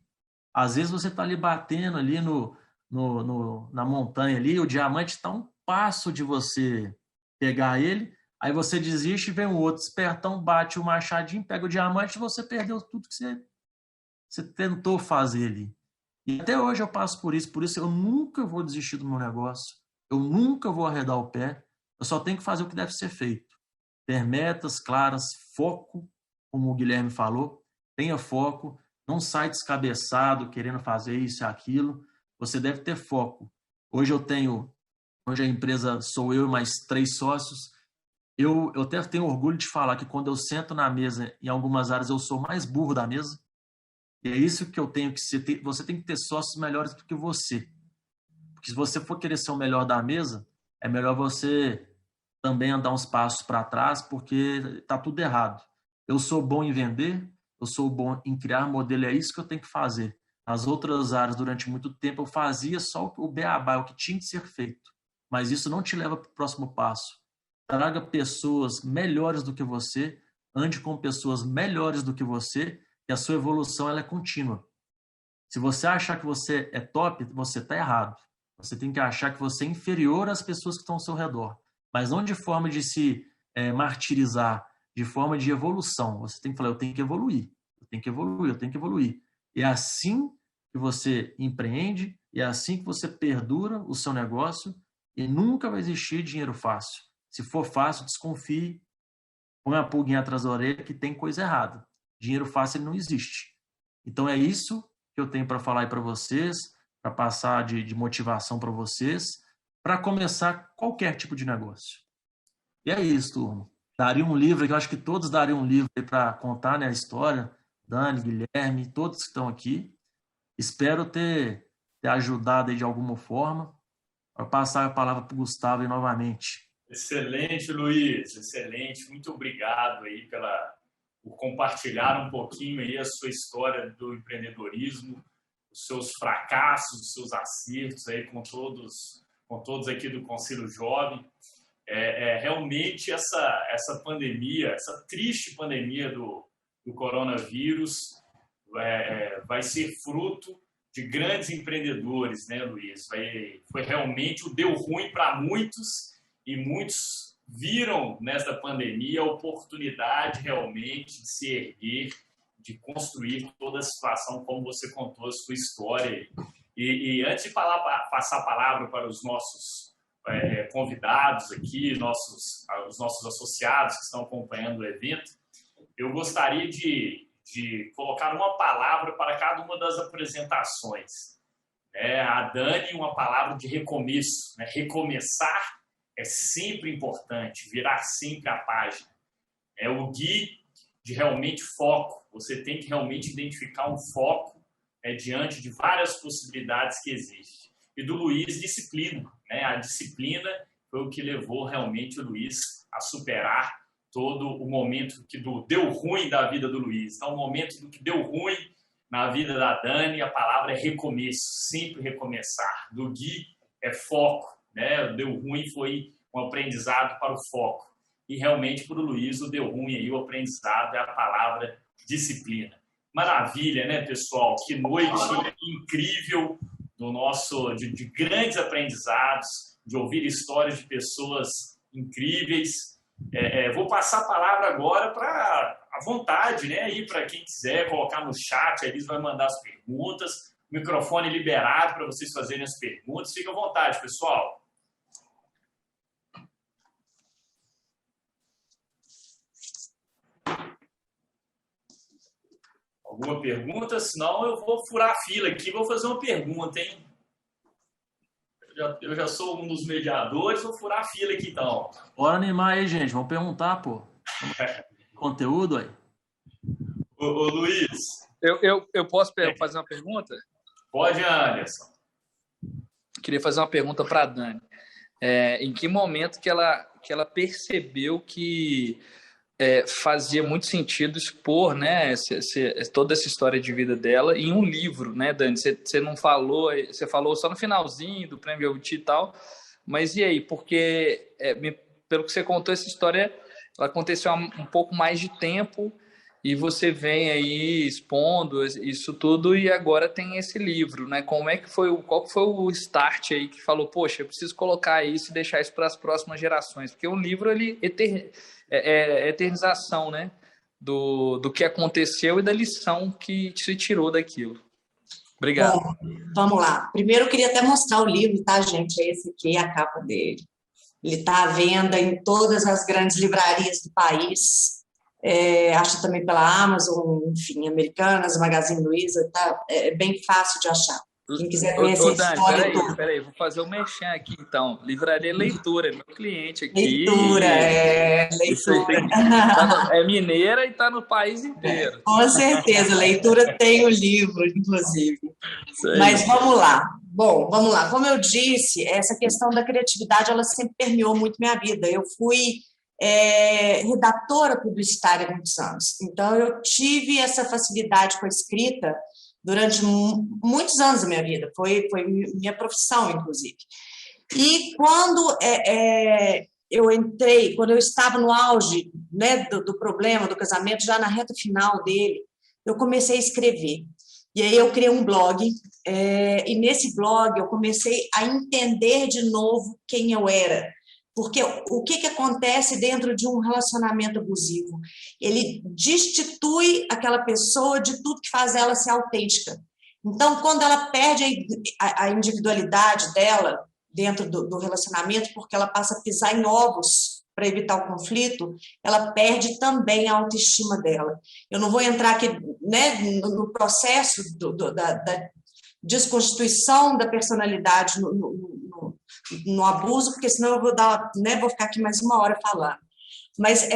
Às vezes você está ali batendo ali na montanha ali, o diamante está um passo de você pegar ele, aí você desiste e vem um outro espertão, bate o machadinho, pega o diamante e você perdeu tudo que você tentou fazer ali. E até hoje eu passo por isso eu nunca vou desistir do meu negócio, eu nunca vou arredar o pé, eu só tenho que fazer o que deve ser feito. Ter metas claras, foco, como o Guilherme falou, tenha foco, não sai descabeçado querendo fazer isso e aquilo, você deve ter foco. Hoje a empresa sou eu e mais 3 sócios, eu até tenho orgulho de falar que quando eu sento na mesa, em algumas áreas eu sou mais burro da mesa, e é isso que eu tenho que ser, você tem que ter sócios melhores do que você, porque se você for querer ser o melhor da mesa, é melhor você também andar uns passos para trás, porque está tudo errado. Eu sou bom em vender, eu sou bom em criar modelo, é isso que eu tenho que fazer. Nas outras áreas, durante muito tempo, eu fazia só o beabá, o que tinha que ser feito. Mas isso não te leva para o próximo passo. Traga pessoas melhores do que você, ande com pessoas melhores do que você, que a sua evolução ela é contínua. Se você achar que você é top, você está errado. Você tem que achar que você é inferior às pessoas que estão ao seu redor. Mas não de forma de se martirizar, de forma de evolução. Você tem que falar, eu tenho que evoluir, eu tenho que evoluir, eu tenho que evoluir. E é assim que você empreende, e é assim que você perdura o seu negócio, e nunca vai existir dinheiro fácil. Se for fácil, desconfie, põe a pulguinha atrás da orelha que tem coisa errada. Dinheiro fácil ele não existe. Então é isso que eu tenho para falar aí para vocês, para passar de motivação para vocês, para começar qualquer tipo de negócio. E é isso, turma. Daria um livro, que eu acho que todos dariam um livro para contar, né, a história. Dani, Guilherme, todos que estão aqui. Espero ter ajudado aí de alguma forma. Vou passar a palavra para o Gustavo aí novamente. Excelente, Luiz, excelente. Muito obrigado aí por compartilhar um pouquinho aí a sua história do empreendedorismo, os seus fracassos, os seus acertos aí com todos aqui do Conselho Jovem. Realmente essa pandemia, essa triste pandemia do coronavírus vai ser fruto de grandes empreendedores, né, Luiz? Foi realmente o deu ruim para muitos, e muitos viram nesta pandemia a oportunidade realmente de se erguer, de construir toda a situação como você contou a sua história. E antes de passar a palavra para os nossos convidados aqui, os nossos associados que estão acompanhando o evento, eu gostaria de colocar uma palavra para cada uma das apresentações. A Dani, uma palavra de recomeço. Né? Recomeçar é sempre importante, virar sempre a página. O Gui, de realmente foco. Você tem que realmente identificar um foco diante de várias possibilidades que existem. E do Luiz, disciplina. Né? A disciplina foi o que levou realmente o Luiz a superar todo o momento que deu ruim da vida do Luiz. Então, o momento do que deu ruim na vida da Dani, a palavra é recomeço, sempre recomeçar. Do Gui é foco, né? O deu ruim foi um aprendizado para o foco. E realmente, para o Luiz, o deu ruim aí, o aprendizado é a palavra disciplina. Maravilha, né, pessoal? Que noite incrível de grandes aprendizados, de ouvir histórias de pessoas incríveis. Vou passar a palavra agora para à vontade, né? Aí para quem quiser colocar no chat, a Elis vai mandar as perguntas. O microfone liberado para vocês fazerem as perguntas. Fica à vontade, pessoal. Alguma pergunta? Senão eu vou furar a fila aqui e vou fazer uma pergunta, hein? Eu já sou um dos mediadores, vou furar a fila aqui então. Bora animar aí, gente. Vamos perguntar, pô. Conteúdo aí. Ô Luiz. Eu posso fazer uma pergunta? Pode, Anderson. Queria fazer uma pergunta para a Dani. Em que momento que ela percebeu que fazia muito sentido expor, né, toda essa história de vida dela em um livro, né, Dani? Você não falou, você falou só no finalzinho do Prêmio Jabuti e tal, mas e aí? Porque, pelo que você contou, essa história ela aconteceu há um pouco mais de tempo e você vem aí expondo isso tudo e agora tem esse livro, né? Qual foi o start aí que falou, poxa, eu preciso colocar isso e deixar isso para as próximas gerações? Porque o livro, ele é eternização, né? Do que aconteceu e da lição que se tirou daquilo. Obrigado. Bom, vamos lá. Primeiro eu queria até mostrar o livro, tá, gente? Esse aqui é a capa dele. Ele está à venda em todas as grandes livrarias do país. Acha também pela Amazon, enfim, Americanas, Magazine Luiza, tá? É bem fácil de achar. Quem quiser conhecer a história toda. Peraí, vou fazer o merchan aqui, então. Livraria Leitura, é meu cliente aqui. Leitura. É mineira e está no país inteiro. Com certeza, Leitura tem o livro, inclusive. Mas vamos lá. Bom, vamos lá. Como eu disse, essa questão da criatividade, ela sempre permeou muito minha vida. Eu fui redatora publicitária há muitos anos. Então, eu tive essa facilidade com a escrita durante muitos anos da minha vida. Foi minha profissão, inclusive. E quando quando eu estava no auge, né, do problema do casamento, já na reta final dele, eu comecei a escrever. E aí eu criei um blog, e nesse blog eu comecei a entender de novo quem eu era. Porque o que acontece dentro de um relacionamento abusivo? Ele destitui aquela pessoa de tudo que faz ela ser autêntica. Então, quando ela perde a individualidade dela dentro do relacionamento, porque ela passa a pisar em ovos para evitar o conflito, ela perde também a autoestima dela. Eu não vou entrar aqui, né, no processo da desconstituição da personalidade no abuso, porque senão eu vou ficar aqui mais uma hora falando. Mas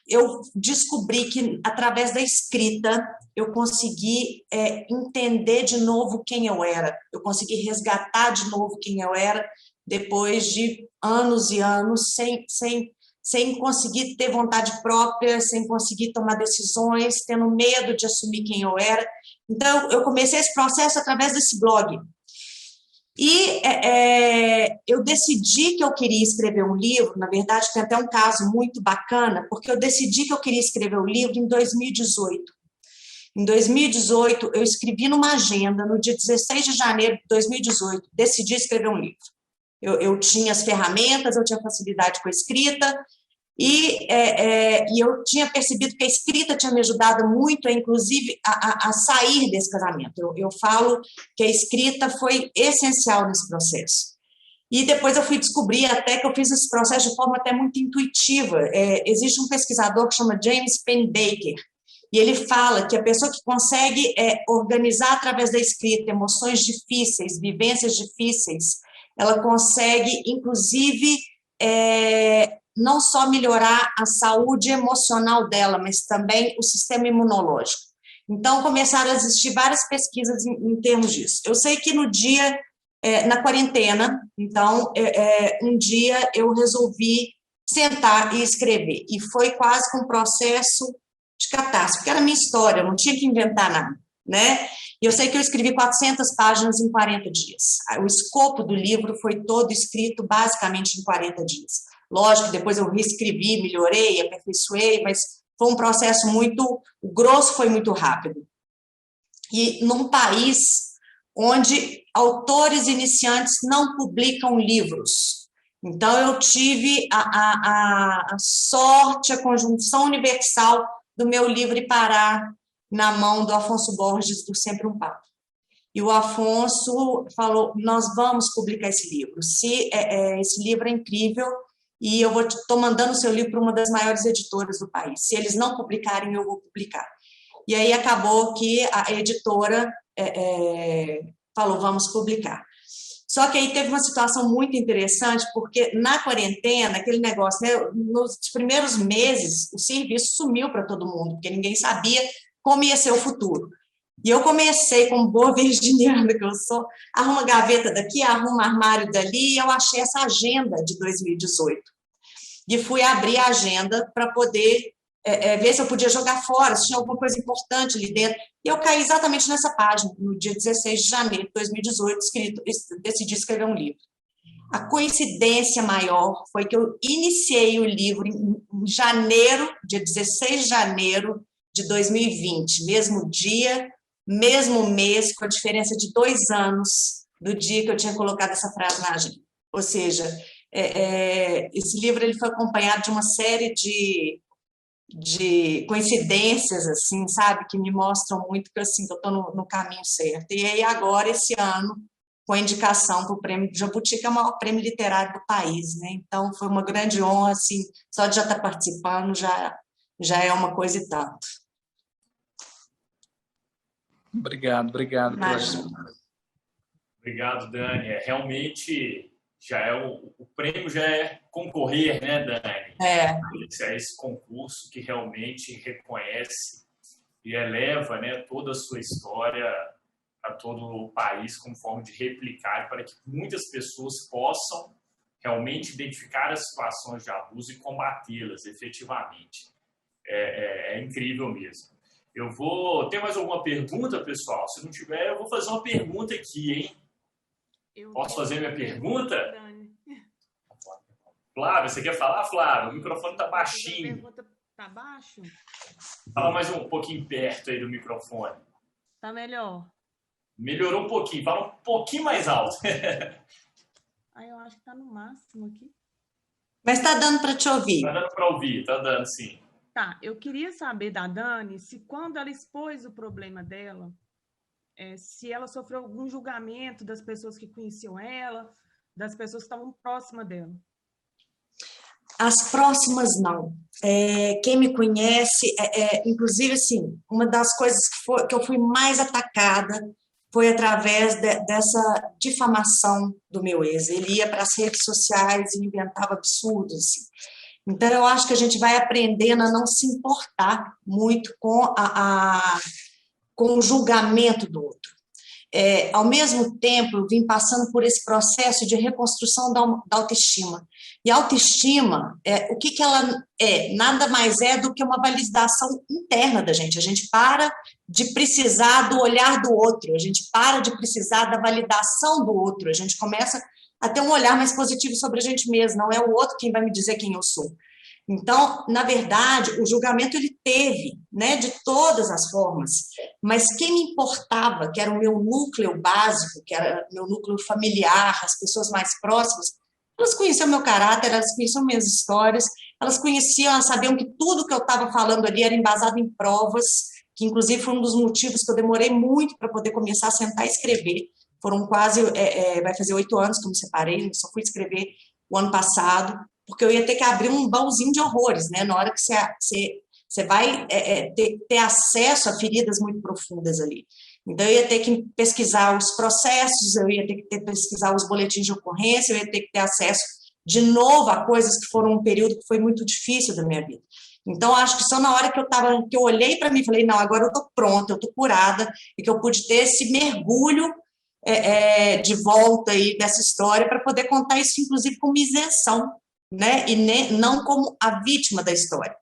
eu descobri que, através da escrita, eu consegui entender de novo quem eu era, eu consegui resgatar de novo quem eu era, depois de anos e anos, sem conseguir ter vontade própria, sem conseguir tomar decisões, tendo medo de assumir quem eu era. Então, eu comecei esse processo através desse blog. E eu decidi que eu queria escrever um livro, na verdade, tem até um caso muito bacana, porque eu decidi que eu queria escrever um livro em 2018. Em 2018, eu escrevi numa agenda, no dia 16 de janeiro de 2018, decidi escrever um livro. Eu tinha as ferramentas, eu tinha facilidade com a escrita, e eu tinha percebido que a escrita tinha me ajudado muito, inclusive, a sair desse casamento. Eu falo que a escrita foi essencial nesse processo. E depois eu fui descobrir até que eu fiz esse processo de forma até muito intuitiva. Existe um pesquisador que chama James Pennebaker, e ele fala que a pessoa que consegue organizar através da escrita emoções difíceis, vivências difíceis, ela consegue, inclusive, não só melhorar a saúde emocional dela, mas também o sistema imunológico. Então, começaram a existir várias pesquisas em termos disso. Eu sei que no dia, na quarentena, então, um dia eu resolvi sentar e escrever. E foi quase que um processo de catástrofe, porque era a minha história, eu não tinha que inventar nada, né? E eu sei que eu escrevi 400 páginas em 40 dias. O escopo do livro foi todo escrito basicamente em 40 dias. Lógico, depois eu reescrevi, melhorei, aperfeiçoei, mas foi um processo o grosso foi muito rápido. E num país onde autores iniciantes não publicam livros. Então, eu tive a sorte, a conjunção universal do meu livro parar na mão do Afonso Borges, do Sempre um Papo. E o Afonso falou, nós vamos publicar esse livro. Esse livro é incrível e eu estou mandando o seu livro para uma das maiores editoras do país. Se eles não publicarem, eu vou publicar. E aí acabou que a editora falou, vamos publicar. Só que aí teve uma situação muito interessante, porque na quarentena, aquele negócio, né, nos primeiros meses, o serviço sumiu para todo mundo, porque ninguém sabia como ia ser o futuro. E eu comecei, como boa virginiana que eu sou, arruma gaveta daqui, arruma armário dali, e eu achei essa agenda de 2018. E fui abrir a agenda para poder ver se eu podia jogar fora, se tinha alguma coisa importante ali dentro. E eu caí exatamente nessa página, no dia 16 de janeiro de 2018, decidi escrever um livro. A coincidência maior foi que eu iniciei o livro em janeiro, dia 16 de janeiro de 2020, mesmo dia, mesmo mês, com a diferença de 2 anos do dia que eu tinha colocado essa frase na agenda. Ou seja, esse livro ele foi acompanhado de uma série de coincidências, assim, sabe, que me mostram muito que, assim, eu estou no caminho certo. E aí, agora, esse ano, com a indicação para o Prêmio Jabuti, que é o maior prêmio literário do país, né? Então, foi uma grande honra, assim, só de já estar participando já é uma coisa e tanto. Obrigado. Obrigado, Dani. Realmente, o prêmio já é concorrer, né, Dani? Esse concurso que realmente reconhece e eleva, né, toda a sua história a todo o país como forma de replicar, para que muitas pessoas possam realmente identificar as situações de abuso e combatê-las efetivamente. É incrível mesmo. Tem mais alguma pergunta, pessoal? Se não tiver, eu vou fazer uma pergunta aqui, hein? Posso fazer minha pergunta? Flávia, você quer falar, Flávia? O microfone está baixinho. Tá baixo? Fala mais um pouquinho perto aí do microfone. Tá melhor? Melhorou um pouquinho, fala um pouquinho mais alto. Aí eu acho que tá no máximo aqui. Mas está dando para te ouvir. Tá dando para ouvir, tá dando sim. Tá, eu queria saber da Dani se quando ela expôs o problema dela, se ela sofreu algum julgamento das pessoas que conheciam ela, das pessoas que estavam próximas dela. As próximas não. Quem me conhece, inclusive, assim, uma das coisas que eu fui mais atacada foi através dessa difamação do meu ex. Ele ia para as redes sociais e inventava absurdos. Assim. Então, eu acho que a gente vai aprendendo a não se importar muito com o julgamento do outro. Ao mesmo tempo, eu vim passando por esse processo de reconstrução da autoestima. E a autoestima, o que ela é? Nada mais é do que uma validação interna da gente. A gente para de precisar do olhar do outro, a gente para de precisar da validação do outro, a gente começa a ter um olhar mais positivo sobre a gente mesmo, não é o outro quem vai me dizer quem eu sou. Então, na verdade, o julgamento ele teve, né, de todas as formas, mas quem me importava, que era o meu núcleo básico, que era meu núcleo familiar, as pessoas mais próximas, elas conheciam meu caráter, elas conheciam minhas histórias, elas conheciam, elas sabiam que tudo que eu estava falando ali era embasado em provas, que inclusive foi um dos motivos que eu demorei muito para poder começar a sentar e escrever. Foram quase, vai fazer 8 anos que eu me separei, eu só fui escrever o ano passado, porque eu ia ter que abrir um baúzinho de horrores, né? Na hora que você vai ter acesso a feridas muito profundas ali. Então, eu ia ter que pesquisar os processos, eu ia ter que pesquisar os boletins de ocorrência, eu ia ter que ter acesso de novo a coisas que foram um período que foi muito difícil da minha vida. Então, acho que só na hora que eu olhei para mim e falei, não, agora eu estou pronta, eu estou curada, e que eu pude ter esse mergulho de volta aí dessa história para poder contar isso, inclusive, como isenção, né? E não como a vítima da história,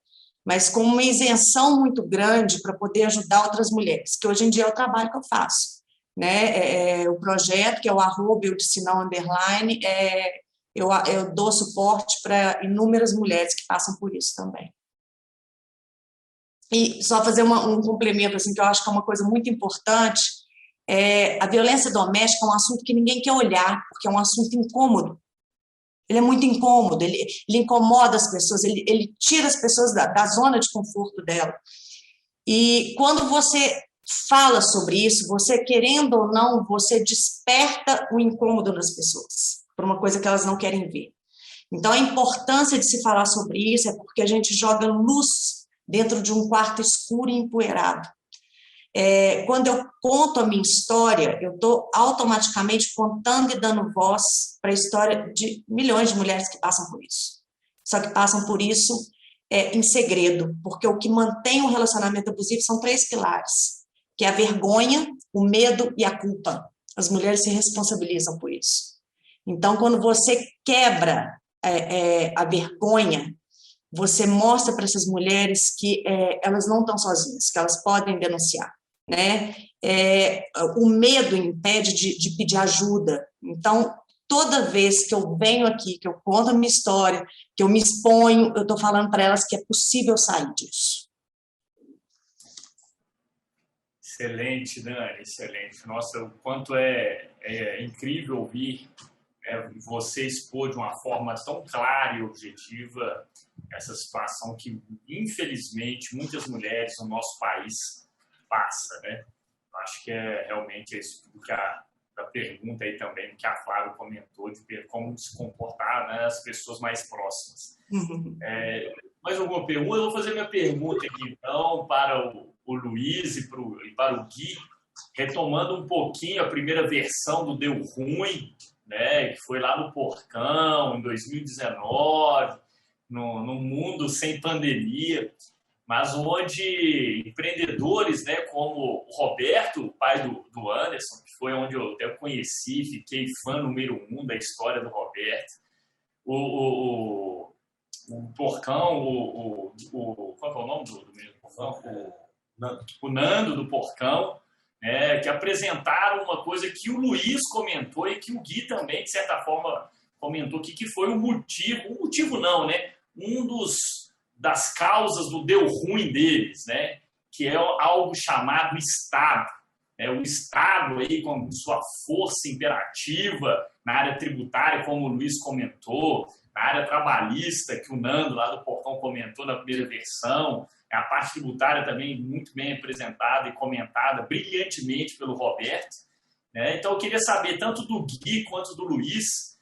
mas com uma isenção muito grande para poder ajudar outras mulheres, que hoje em dia é o trabalho que eu faço, né? O projeto, que é o @eudicinão_, eu dou suporte para inúmeras mulheres que passam por isso também. E só fazer um complemento, assim, que eu acho que é uma coisa muito importante, a violência doméstica é um assunto que ninguém quer olhar, porque é um assunto incômodo. Ele é muito incômodo, ele incomoda as pessoas, ele tira as pessoas da zona de conforto dela. E quando você fala sobre isso, você, querendo ou não, você desperta o incômodo nas pessoas, por uma coisa que elas não querem ver. Então, a importância de se falar sobre isso é porque a gente joga luz dentro de um quarto escuro e empoeirado. Quando eu conto a minha história, eu estou automaticamente contando e dando voz para a história de milhões de mulheres que passam por isso. Só que passam por isso em segredo, porque o que mantém um relacionamento abusivo são 3 pilares, que é a vergonha, o medo e a culpa. As mulheres se responsabilizam por isso. Então, quando você quebra a vergonha, você mostra para essas mulheres que elas não estão sozinhas, que elas podem denunciar. Né? O medo impede de pedir ajuda. Então, toda vez que eu venho aqui, que eu conto a minha história, que eu me exponho, eu estou falando para elas que é possível sair disso. Excelente, Dani, excelente. Nossa, o quanto é incrível ouvir você expor de uma forma tão clara e objetiva essa situação que, infelizmente, muitas mulheres no nosso país passa, né? Acho que realmente isso que a pergunta aí também, que a Flávia comentou, de ver como se comportar, né, as pessoas mais próximas. Mais alguma pergunta? Eu vou fazer minha pergunta aqui, então, para o Luiz e para o Gui, retomando um pouquinho a primeira versão do Deu Ruim, né, que foi lá no Porcão, em 2019, num mundo sem pandemia, mas onde empreendedores, né, como o Roberto, o pai do Anderson, que foi onde eu até conheci, fiquei fã número 1 da história do Roberto, o Porcão, qual é o nome do mesmo Porcão? O Nando do Porcão, né, que apresentaram uma coisa que o Luiz comentou e que o Gui também, de certa forma, comentou que foi o motivo não, né, um dos das causas do deu ruim deles, né? Que é algo chamado Estado. O Estado, aí, com sua força imperativa na área tributária, como o Luiz comentou, na área trabalhista, que o Nando lá do Portão comentou na primeira versão, a parte tributária também muito bem apresentada e comentada brilhantemente pelo Roberto. Então, eu queria saber, tanto do Gui quanto do Luiz,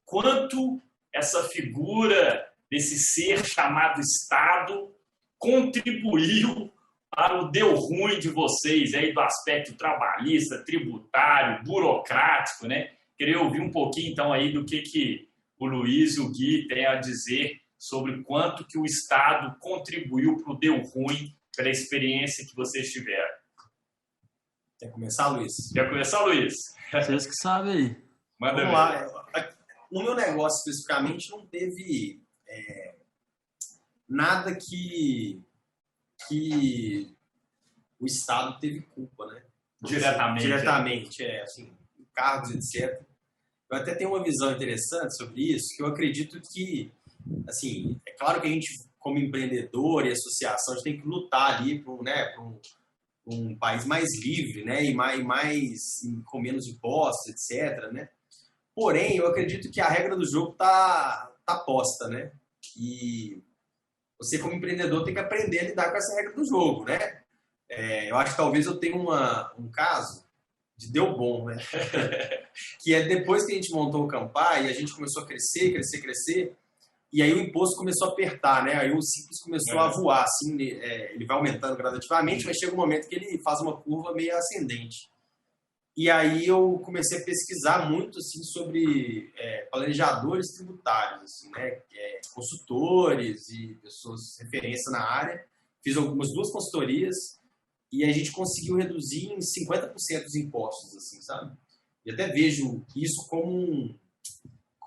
quanto essa figura desse ser chamado Estado contribuiu para o deu ruim de vocês, aí do aspecto trabalhista, tributário, burocrático, né? Queria ouvir um pouquinho, então, aí do que o Luiz e o Gui têm a dizer sobre quanto que o Estado contribuiu para o deu ruim pela experiência que vocês tiveram. Quer começar, Luiz? Quer começar, Luiz? Vocês que sabem aí. Manda Vamos lá. No meu negócio, especificamente, não teve nada que o Estado teve culpa, né? Diretamente, assim, cargos, etc. Eu até tenho uma visão interessante sobre isso, que eu acredito que, assim, é claro que a gente, como empreendedor e associação, a gente tem que lutar ali por um país mais livre, né? E com menos impostos, etc., né? Porém, eu acredito que a regra do jogo tá posta, né? E você, como empreendedor, tem que aprender a lidar com essa regra do jogo, né? Eu acho que talvez eu tenha um caso de deu bom, né? Que é depois que a gente montou o Campai, a gente começou a crescer, e aí o imposto começou a apertar, né? Aí o Simples começou a voar, assim, ele vai aumentando gradativamente, mas chega um momento que ele faz uma curva meio ascendente. E aí eu comecei a pesquisar muito, assim, sobre planejadores tributários, assim, né? Consultores e pessoas de referência na área. Fiz algumas 2 consultorias e a gente conseguiu reduzir em 50% os impostos, assim, sabe? E até vejo isso como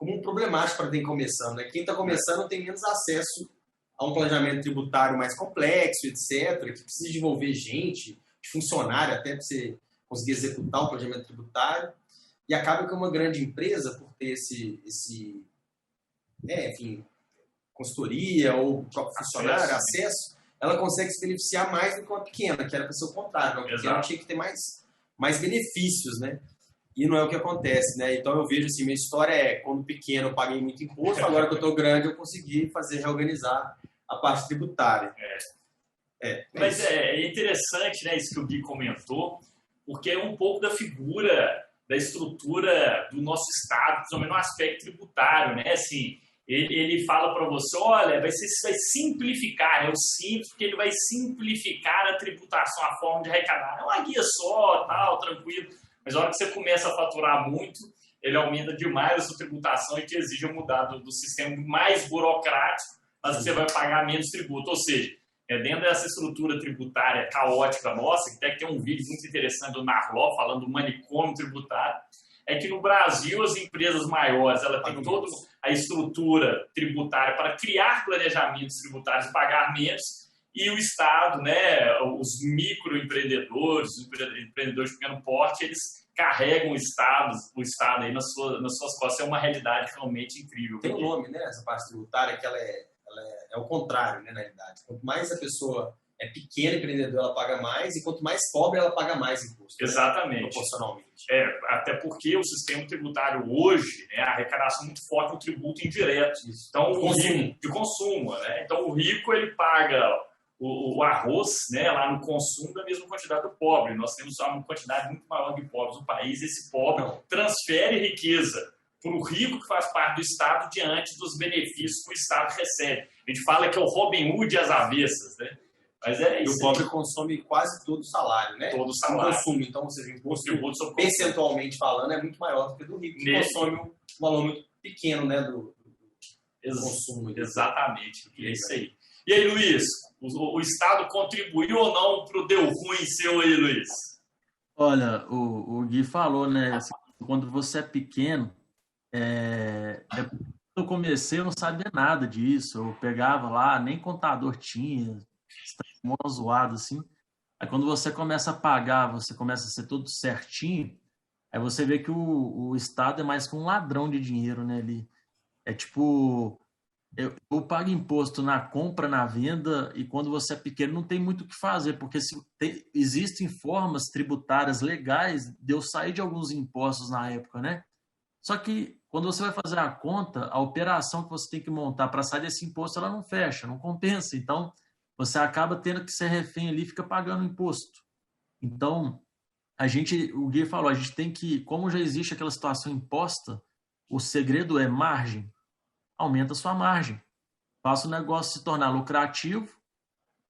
um problemático para quem está começando, né? Quem está começando tem menos acesso a um planejamento tributário mais complexo, etc., que precisa de envolver gente, de funcionário até para você conseguir executar o planejamento tributário, e acaba que uma grande empresa, por ter enfim, consultoria ou próprio funcionário, acesso, ela consegue se beneficiar mais do que uma pequena, que era para ser o contrário. Uma pequena tinha que ter mais benefícios, né? E não é o que acontece, né? Então eu vejo assim, minha história quando pequeno eu paguei muito imposto, agora que eu estou grande eu consegui reorganizar a parte tributária. Mas é interessante, né, isso que o Gui comentou, porque é um pouco da figura, da estrutura do nosso Estado, principalmente no aspecto tributário, né? Assim, ele fala para você, olha, vai simplificar, o simples, porque ele vai simplificar a tributação, a forma de arrecadar. É uma guia só, tal, tranquilo. Mas na hora que você começa a faturar muito, ele aumenta demais a sua tributação e te exige mudar do sistema mais burocrático, mas você vai pagar menos tributo. Ou seja, dentro dessa estrutura tributária caótica nossa, que até tem um vídeo muito interessante do Narló falando do manicômio tributário, é que no Brasil as empresas maiores ela tem toda a estrutura tributária para criar planejamentos tributários e pagar menos, e o Estado, né, os microempreendedores, os empreendedores de pequeno porte, eles carregam o Estado aí nas suas costas. É uma realidade realmente incrível. Tem um nome, né, essa parte tributária, que ela é o contrário, né, na realidade. Quanto mais a pessoa é pequena, empreendedora, ela paga mais, e quanto mais pobre, ela paga mais imposto. Exatamente. Né, proporcionalmente. Até porque o sistema tributário hoje, né, a arrecadação muito forte no tributo indireto. Isso. Então, de consumo, né? Então, o rico, ele paga o arroz, né, lá no consumo da mesma quantidade do pobre. Nós temos uma quantidade muito maior de pobres no país. Esse pobre transfere riqueza para o rico que faz parte do Estado diante dos benefícios que o Estado recebe. A gente fala que é o Robin Hood às avessas, né? Mas é isso. E o pobre consome quase todo o salário, né? Todo o salário. Consumo. Então, ou seja, o imposto percentualmente falando é muito maior do que do rico, que consome um valor muito pequeno, né, do consumo. Exatamente. É isso aí. E aí, Luiz, o Estado contribuiu ou não para o deu ruim seu aí, Luiz? Olha, o Gui falou, né? Assim, quando você é pequeno, eu comecei, eu não sabia nada disso. Eu pegava lá, nem contador tinha, estava zoado assim. Aí quando você começa a pagar, você começa a ser tudo certinho, aí você vê que o Estado é mais que um ladrão de dinheiro, né? Ele é tipo eu pago imposto na compra, na venda, e quando você é pequeno não tem muito o que fazer, porque existem formas tributárias legais de eu sair de alguns impostos na época, né? Só que quando você vai fazer a conta, a operação que você tem que montar para sair desse imposto, ela não fecha, não compensa. Então, você acaba tendo que ser refém ali e fica pagando imposto. Então, o Gui falou, a gente tem que, como já existe aquela situação imposta, o segredo é margem. Aumenta a sua margem. Faça o negócio se tornar lucrativo,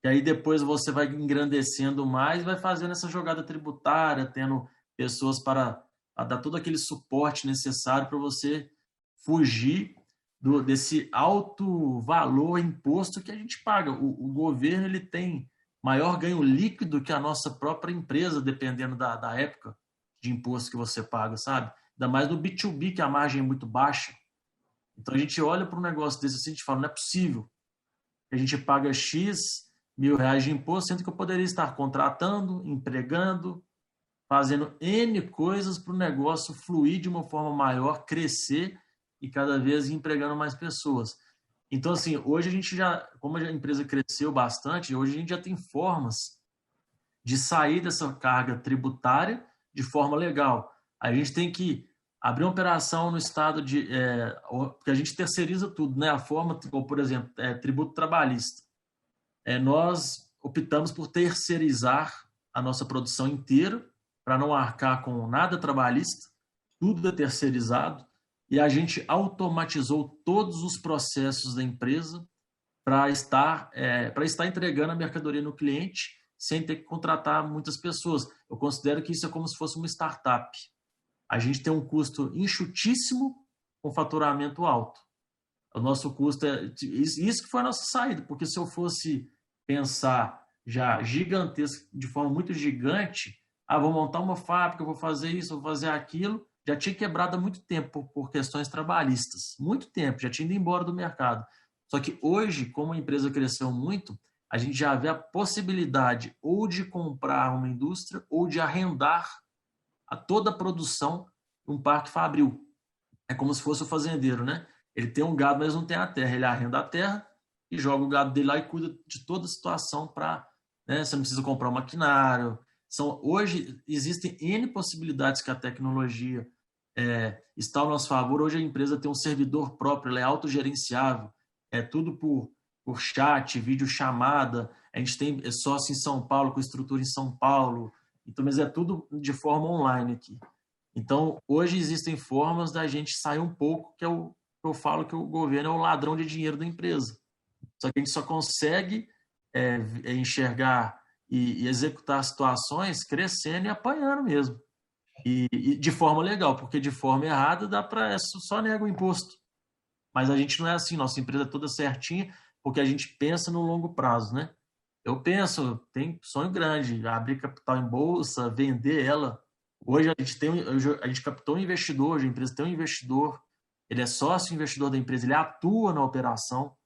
e aí depois você vai engrandecendo mais, vai fazendo essa jogada tributária, tendo pessoas para dar todo aquele suporte necessário para você fugir desse alto valor imposto que a gente paga. O governo ele tem maior ganho líquido que a nossa própria empresa, dependendo da época de imposto que você paga, sabe? Ainda mais no B2B, que a margem é muito baixa. Então a gente olha para um negócio desse assim, a gente fala, não é possível. A gente paga X mil reais de imposto, sendo que eu poderia estar contratando, empregando, fazendo N coisas para o negócio fluir de uma forma maior, crescer e cada vez empregando mais pessoas. Então, assim, hoje a gente já, como a empresa cresceu bastante, hoje a gente já tem formas de sair dessa carga tributária de forma legal. A gente tem que abrir uma operação no estado porque a gente terceiriza tudo, né? A forma, por exemplo, tributo trabalhista. Nós optamos por terceirizar a nossa produção inteira para não arcar com nada trabalhista, tudo é terceirizado, e a gente automatizou todos os processos da empresa para estar entregando a mercadoria no cliente sem ter que contratar muitas pessoas. Eu considero que isso é como se fosse uma startup. A gente tem um custo enxutíssimo com faturamento alto. O nosso custo isso que foi a nossa saída, porque se eu fosse pensar já gigantesco, de forma muito gigante, vou montar uma fábrica, vou fazer isso, vou fazer aquilo, já tinha quebrado há muito tempo por questões trabalhistas. Muito tempo, já tinha ido embora do mercado. Só que hoje, como a empresa cresceu muito, a gente já vê a possibilidade ou de comprar uma indústria ou de arrendar toda a produção de um parque fabril. É como se fosse o fazendeiro, né? Ele tem um gado, mas não tem a terra. Ele arrenda a terra e joga o gado dele lá e cuida de toda a situação para... Né? Você não precisa comprar um maquinário. Hoje existem N possibilidades que a tecnologia está ao nosso favor. Hoje a empresa tem um servidor próprio, ela é autogerenciável. É tudo por chat, videochamada. A gente tem sócio em São Paulo, com estrutura em São Paulo. Então, mas é tudo de forma online aqui. Então, hoje existem formas da gente sair um pouco, que eu falo que o governo é o ladrão de dinheiro da empresa. Só que a gente só consegue enxergar e executar situações crescendo e apanhando mesmo. E de forma legal, porque de forma errada só nega o imposto. Mas a gente não é assim, nossa empresa é toda certinha, porque a gente pensa no longo prazo, né? Eu penso, tem sonho grande, abrir capital em bolsa, vender ela. Hoje a gente captou um investidor, hoje a empresa tem um investidor, ele é sócio investidor da empresa, ele atua na operação,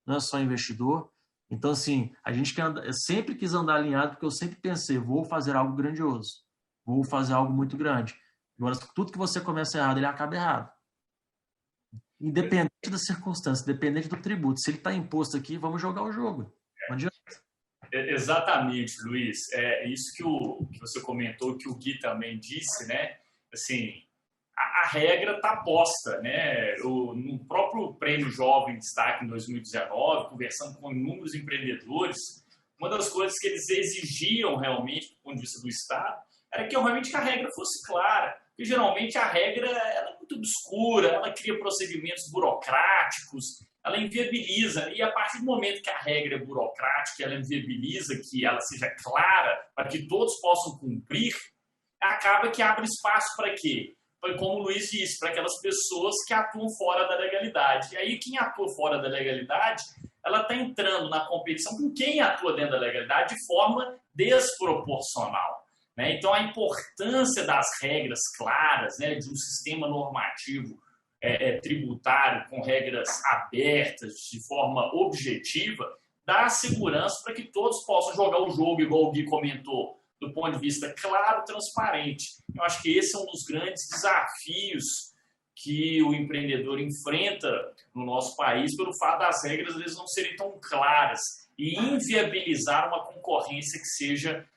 não é só investidor. Então, assim, a gente sempre quis andar alinhado, porque eu sempre pensei, vou fazer algo grandioso, vou fazer algo muito grande. Agora, tudo que você começa errado, ele acaba errado. Independente das circunstâncias, independente do tributo. Se ele está imposto aqui, vamos jogar o jogo. Não adianta. Exatamente, Luiz. Isso que você comentou, que o Gui também disse, né? Assim, a regra está posta, né? No próprio Prêmio Jovem Destaque em 2019, conversando com inúmeros empreendedores, uma das coisas que eles exigiam realmente, do ponto de vista do Estado, era que realmente a regra fosse clara. Porque geralmente a regra ela é muito obscura, ela cria procedimentos burocráticos, ela inviabiliza. E a partir do momento que a regra é burocrática, ela inviabiliza que ela seja clara, para que todos possam cumprir, acaba que abre espaço para quê? Como o Luiz disse, para aquelas pessoas que atuam fora da legalidade. E aí quem atua fora da legalidade, ela está entrando na competição com quem atua dentro da legalidade de forma desproporcional. Né? Então, a importância das regras claras, né, de um sistema normativo tributário com regras abertas, de forma objetiva, dá segurança para que todos possam jogar o jogo, igual o Gui comentou, do ponto de vista claro, transparente. Eu acho que esse é um dos grandes desafios que o empreendedor enfrenta no nosso país pelo fato das regras às vezes não serem tão claras e inviabilizar uma concorrência que seja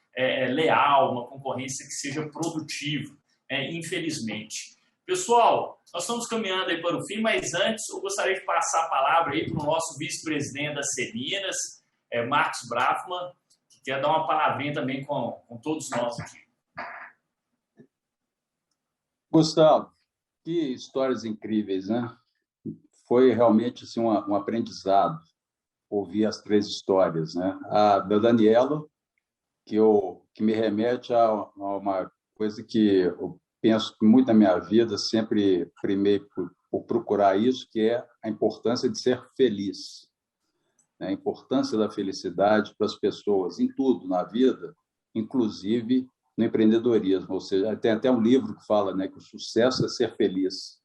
leal, uma concorrência que seja produtiva, infelizmente. Pessoal, nós estamos caminhando aí para o fim, mas antes eu gostaria de passar a palavra aí para o nosso vice-presidente da Seminas, Marcos Brafman, que quer dar uma palavrinha também com todos nós aqui. Gustavo, que histórias incríveis, né? Foi realmente assim, um aprendizado ouvir as 3 histórias, né? A da Daniela, que me remete a uma coisa que eu penso que muito na minha vida, sempre primei por procurar isso, que é a importância de ser feliz, né? A importância da felicidade para as pessoas, em tudo na vida, inclusive no empreendedorismo. Ou seja, tem até um livro que fala, né, que o sucesso é ser feliz.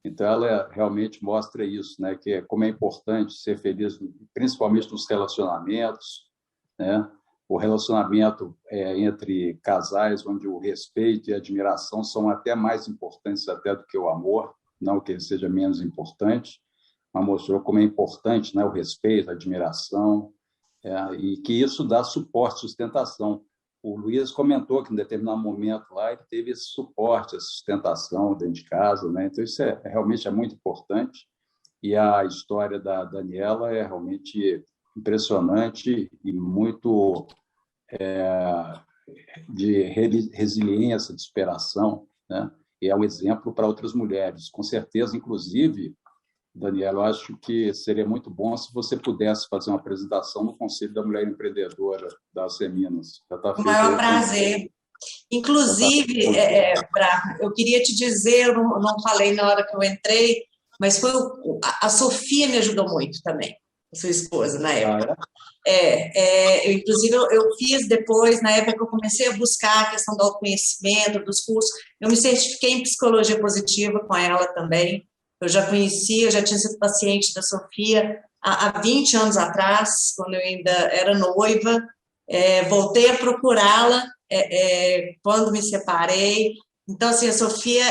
Então, ela realmente mostra isso, né, que como é importante ser feliz, principalmente nos relacionamentos, né? O relacionamento entre casais, onde o respeito e a admiração são até mais importantes até do que o amor, não que ele seja menos importante, mas mostrou como é importante, né, o respeito, a admiração, e que isso dá suporte, sustentação. O Luiz comentou que, em determinado momento lá, ele teve esse suporte, essa sustentação dentro de casa, né? Então, isso realmente é muito importante. E a história da Daniela é realmente impressionante e muito de resiliência, de superação, né? E é um exemplo para outras mulheres. Com certeza, inclusive, Daniela, eu acho que seria muito bom se você pudesse fazer uma apresentação no Conselho da Mulher Empreendedora da Seminas. O maior prazer. Inclusive, eu queria te dizer, eu não falei na hora que eu entrei, mas a Sofia me ajudou muito também, sua esposa, na época. Inclusive, eu fiz depois, na época que eu comecei a buscar a questão do autoconhecimento, dos cursos, eu me certifiquei em psicologia positiva com ela também. Eu já conhecia, já tinha sido paciente da Sofia há 20 anos atrás, quando eu ainda era noiva. Voltei a procurá-la quando me separei. Então, assim, a Sofia,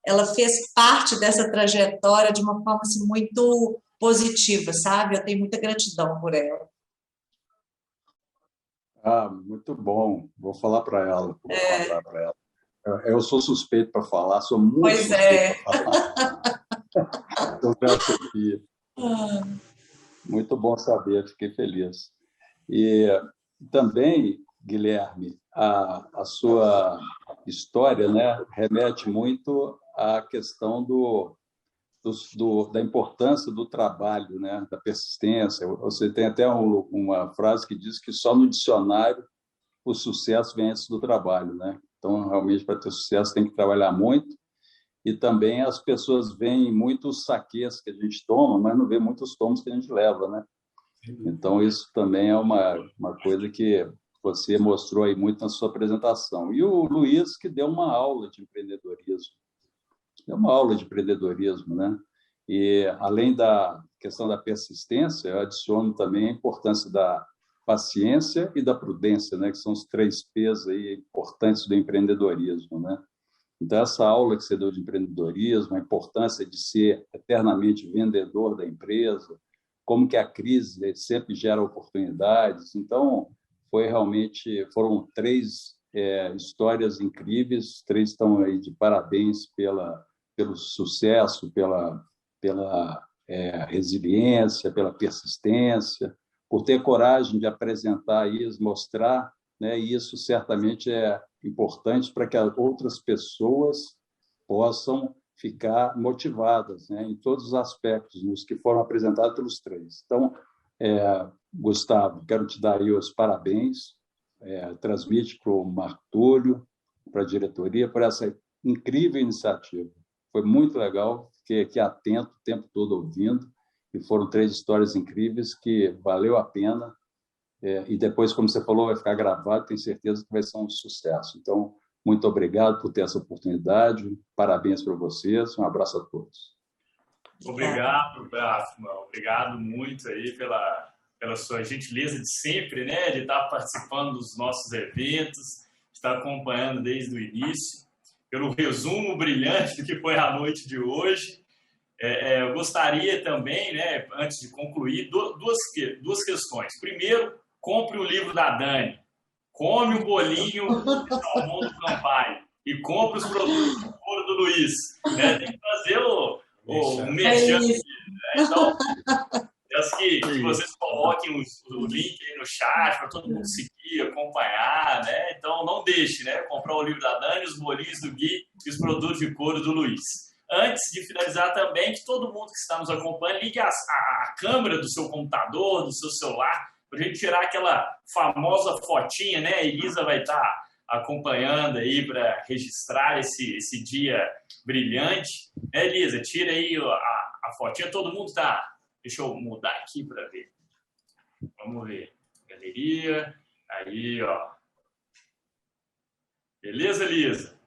ela fez parte dessa trajetória de uma forma assim, muito positiva, sabe? Eu tenho muita gratidão por ela. Muito bom. Vou falar para ela. Eu sou suspeito para falar, sou muito suspeito para falar. Sobre a Sofia. Muito bom saber, fiquei feliz. E também, Guilherme, a sua história, né, remete muito à questão da importância do trabalho, né, da persistência. Você tem até uma frase que diz que só no dicionário o sucesso vem antes do trabalho, né? Então, realmente, para ter sucesso, tem que trabalhar muito. E também as pessoas veem muitos saquês que a gente toma, mas não vê muitos tomos que a gente leva, né? Então, isso também é uma coisa que você mostrou aí muito na sua apresentação. E o Luiz, que deu uma aula de empreendedorismo. Né? E, além da questão da persistência, eu adiciono também a importância da paciência e da prudência, né? Que são os 3 P's aí importantes do empreendedorismo, né? Então, essa aula que você deu de empreendedorismo, a importância de ser eternamente vendedor da empresa, como que a crise sempre gera oportunidades. Então, foram 3 histórias incríveis, 3 estão aí de parabéns pelo sucesso, pela resiliência, pela persistência, por ter coragem de apresentar isso, mostrar, né? E isso certamente é importante para que as outras pessoas possam ficar motivadas, né? Em todos os aspectos, nos que foram apresentados pelos 3. Então, Gustavo, quero te dar aí os parabéns, transmite para o Marco Túlio, para a diretoria, por essa incrível iniciativa. Foi muito legal, fiquei aqui atento o tempo todo ouvindo, e foram 3 histórias incríveis que valeu a pena, e depois, como você falou, vai ficar gravado, tenho certeza que vai ser um sucesso. Então, muito obrigado por ter essa oportunidade, parabéns para vocês, um abraço a todos. Obrigado, Brafman, obrigado muito aí pela sua gentileza de sempre, né, de estar participando dos nossos eventos, de estar acompanhando desde o início. pelo resumo brilhante do que foi a noite de hoje. Eu gostaria também, né, antes de concluir, duas questões. Primeiro, compre o livro da Dani, come o bolinho de salmão do Campai e compre os produtos de couro do Luiz. Né? Tem que fazer o merchan. Né? Então, peço que vocês coloquem o link aí no chat para todo mundo seguir, acompanhar. Né? Então, não deixe, né, comprar o livro da Dani, os bolinhos do Gui e os produtos de couro do Luiz. Antes de finalizar também, que todo mundo que está nos acompanhando ligue a câmera do seu computador, do seu celular, para a gente tirar aquela famosa fotinha, né? A Elisa vai estar acompanhando aí para registrar esse dia brilhante. Elisa, tira aí a fotinha, todo mundo tá... Deixa eu mudar aqui para ver. Vamos ver. Galeria. Aí, ó. Beleza, Elisa?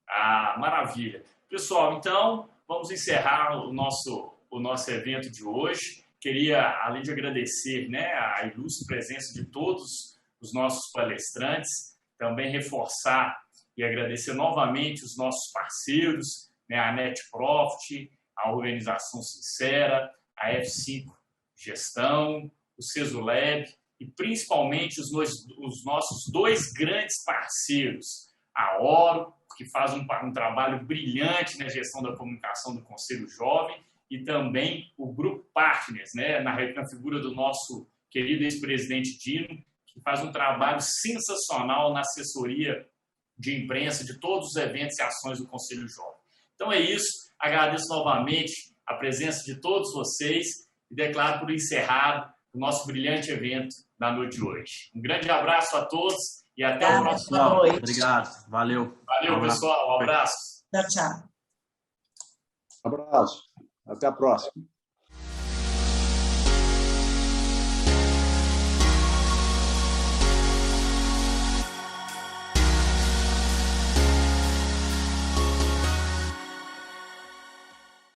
Ah, maravilha. Pessoal, então, vamos encerrar o nosso evento de hoje. Queria, além de agradecer, né, a ilustre presença de todos os nossos palestrantes, também reforçar e agradecer novamente os nossos parceiros, né, a Net Profit, a Organização Sincera, a F5 Gestão, o Cesulab e principalmente os nossos dois grandes parceiros, a Oro, que faz um trabalho brilhante na gestão da comunicação do Conselho Jovem, e também o Grupo Partners, né, na figura do nosso querido ex-presidente Dino, que faz um trabalho sensacional na assessoria de imprensa de todos os eventos e ações do Conselho Jovem. Então é isso, agradeço novamente a presença de todos vocês e declaro por encerrado o nosso brilhante evento da noite de hoje. Um grande abraço a todos e até o próximo. Obrigado, valeu. Valeu, pessoal, um abraço. Tchau, tchau. Abraço, até a próxima.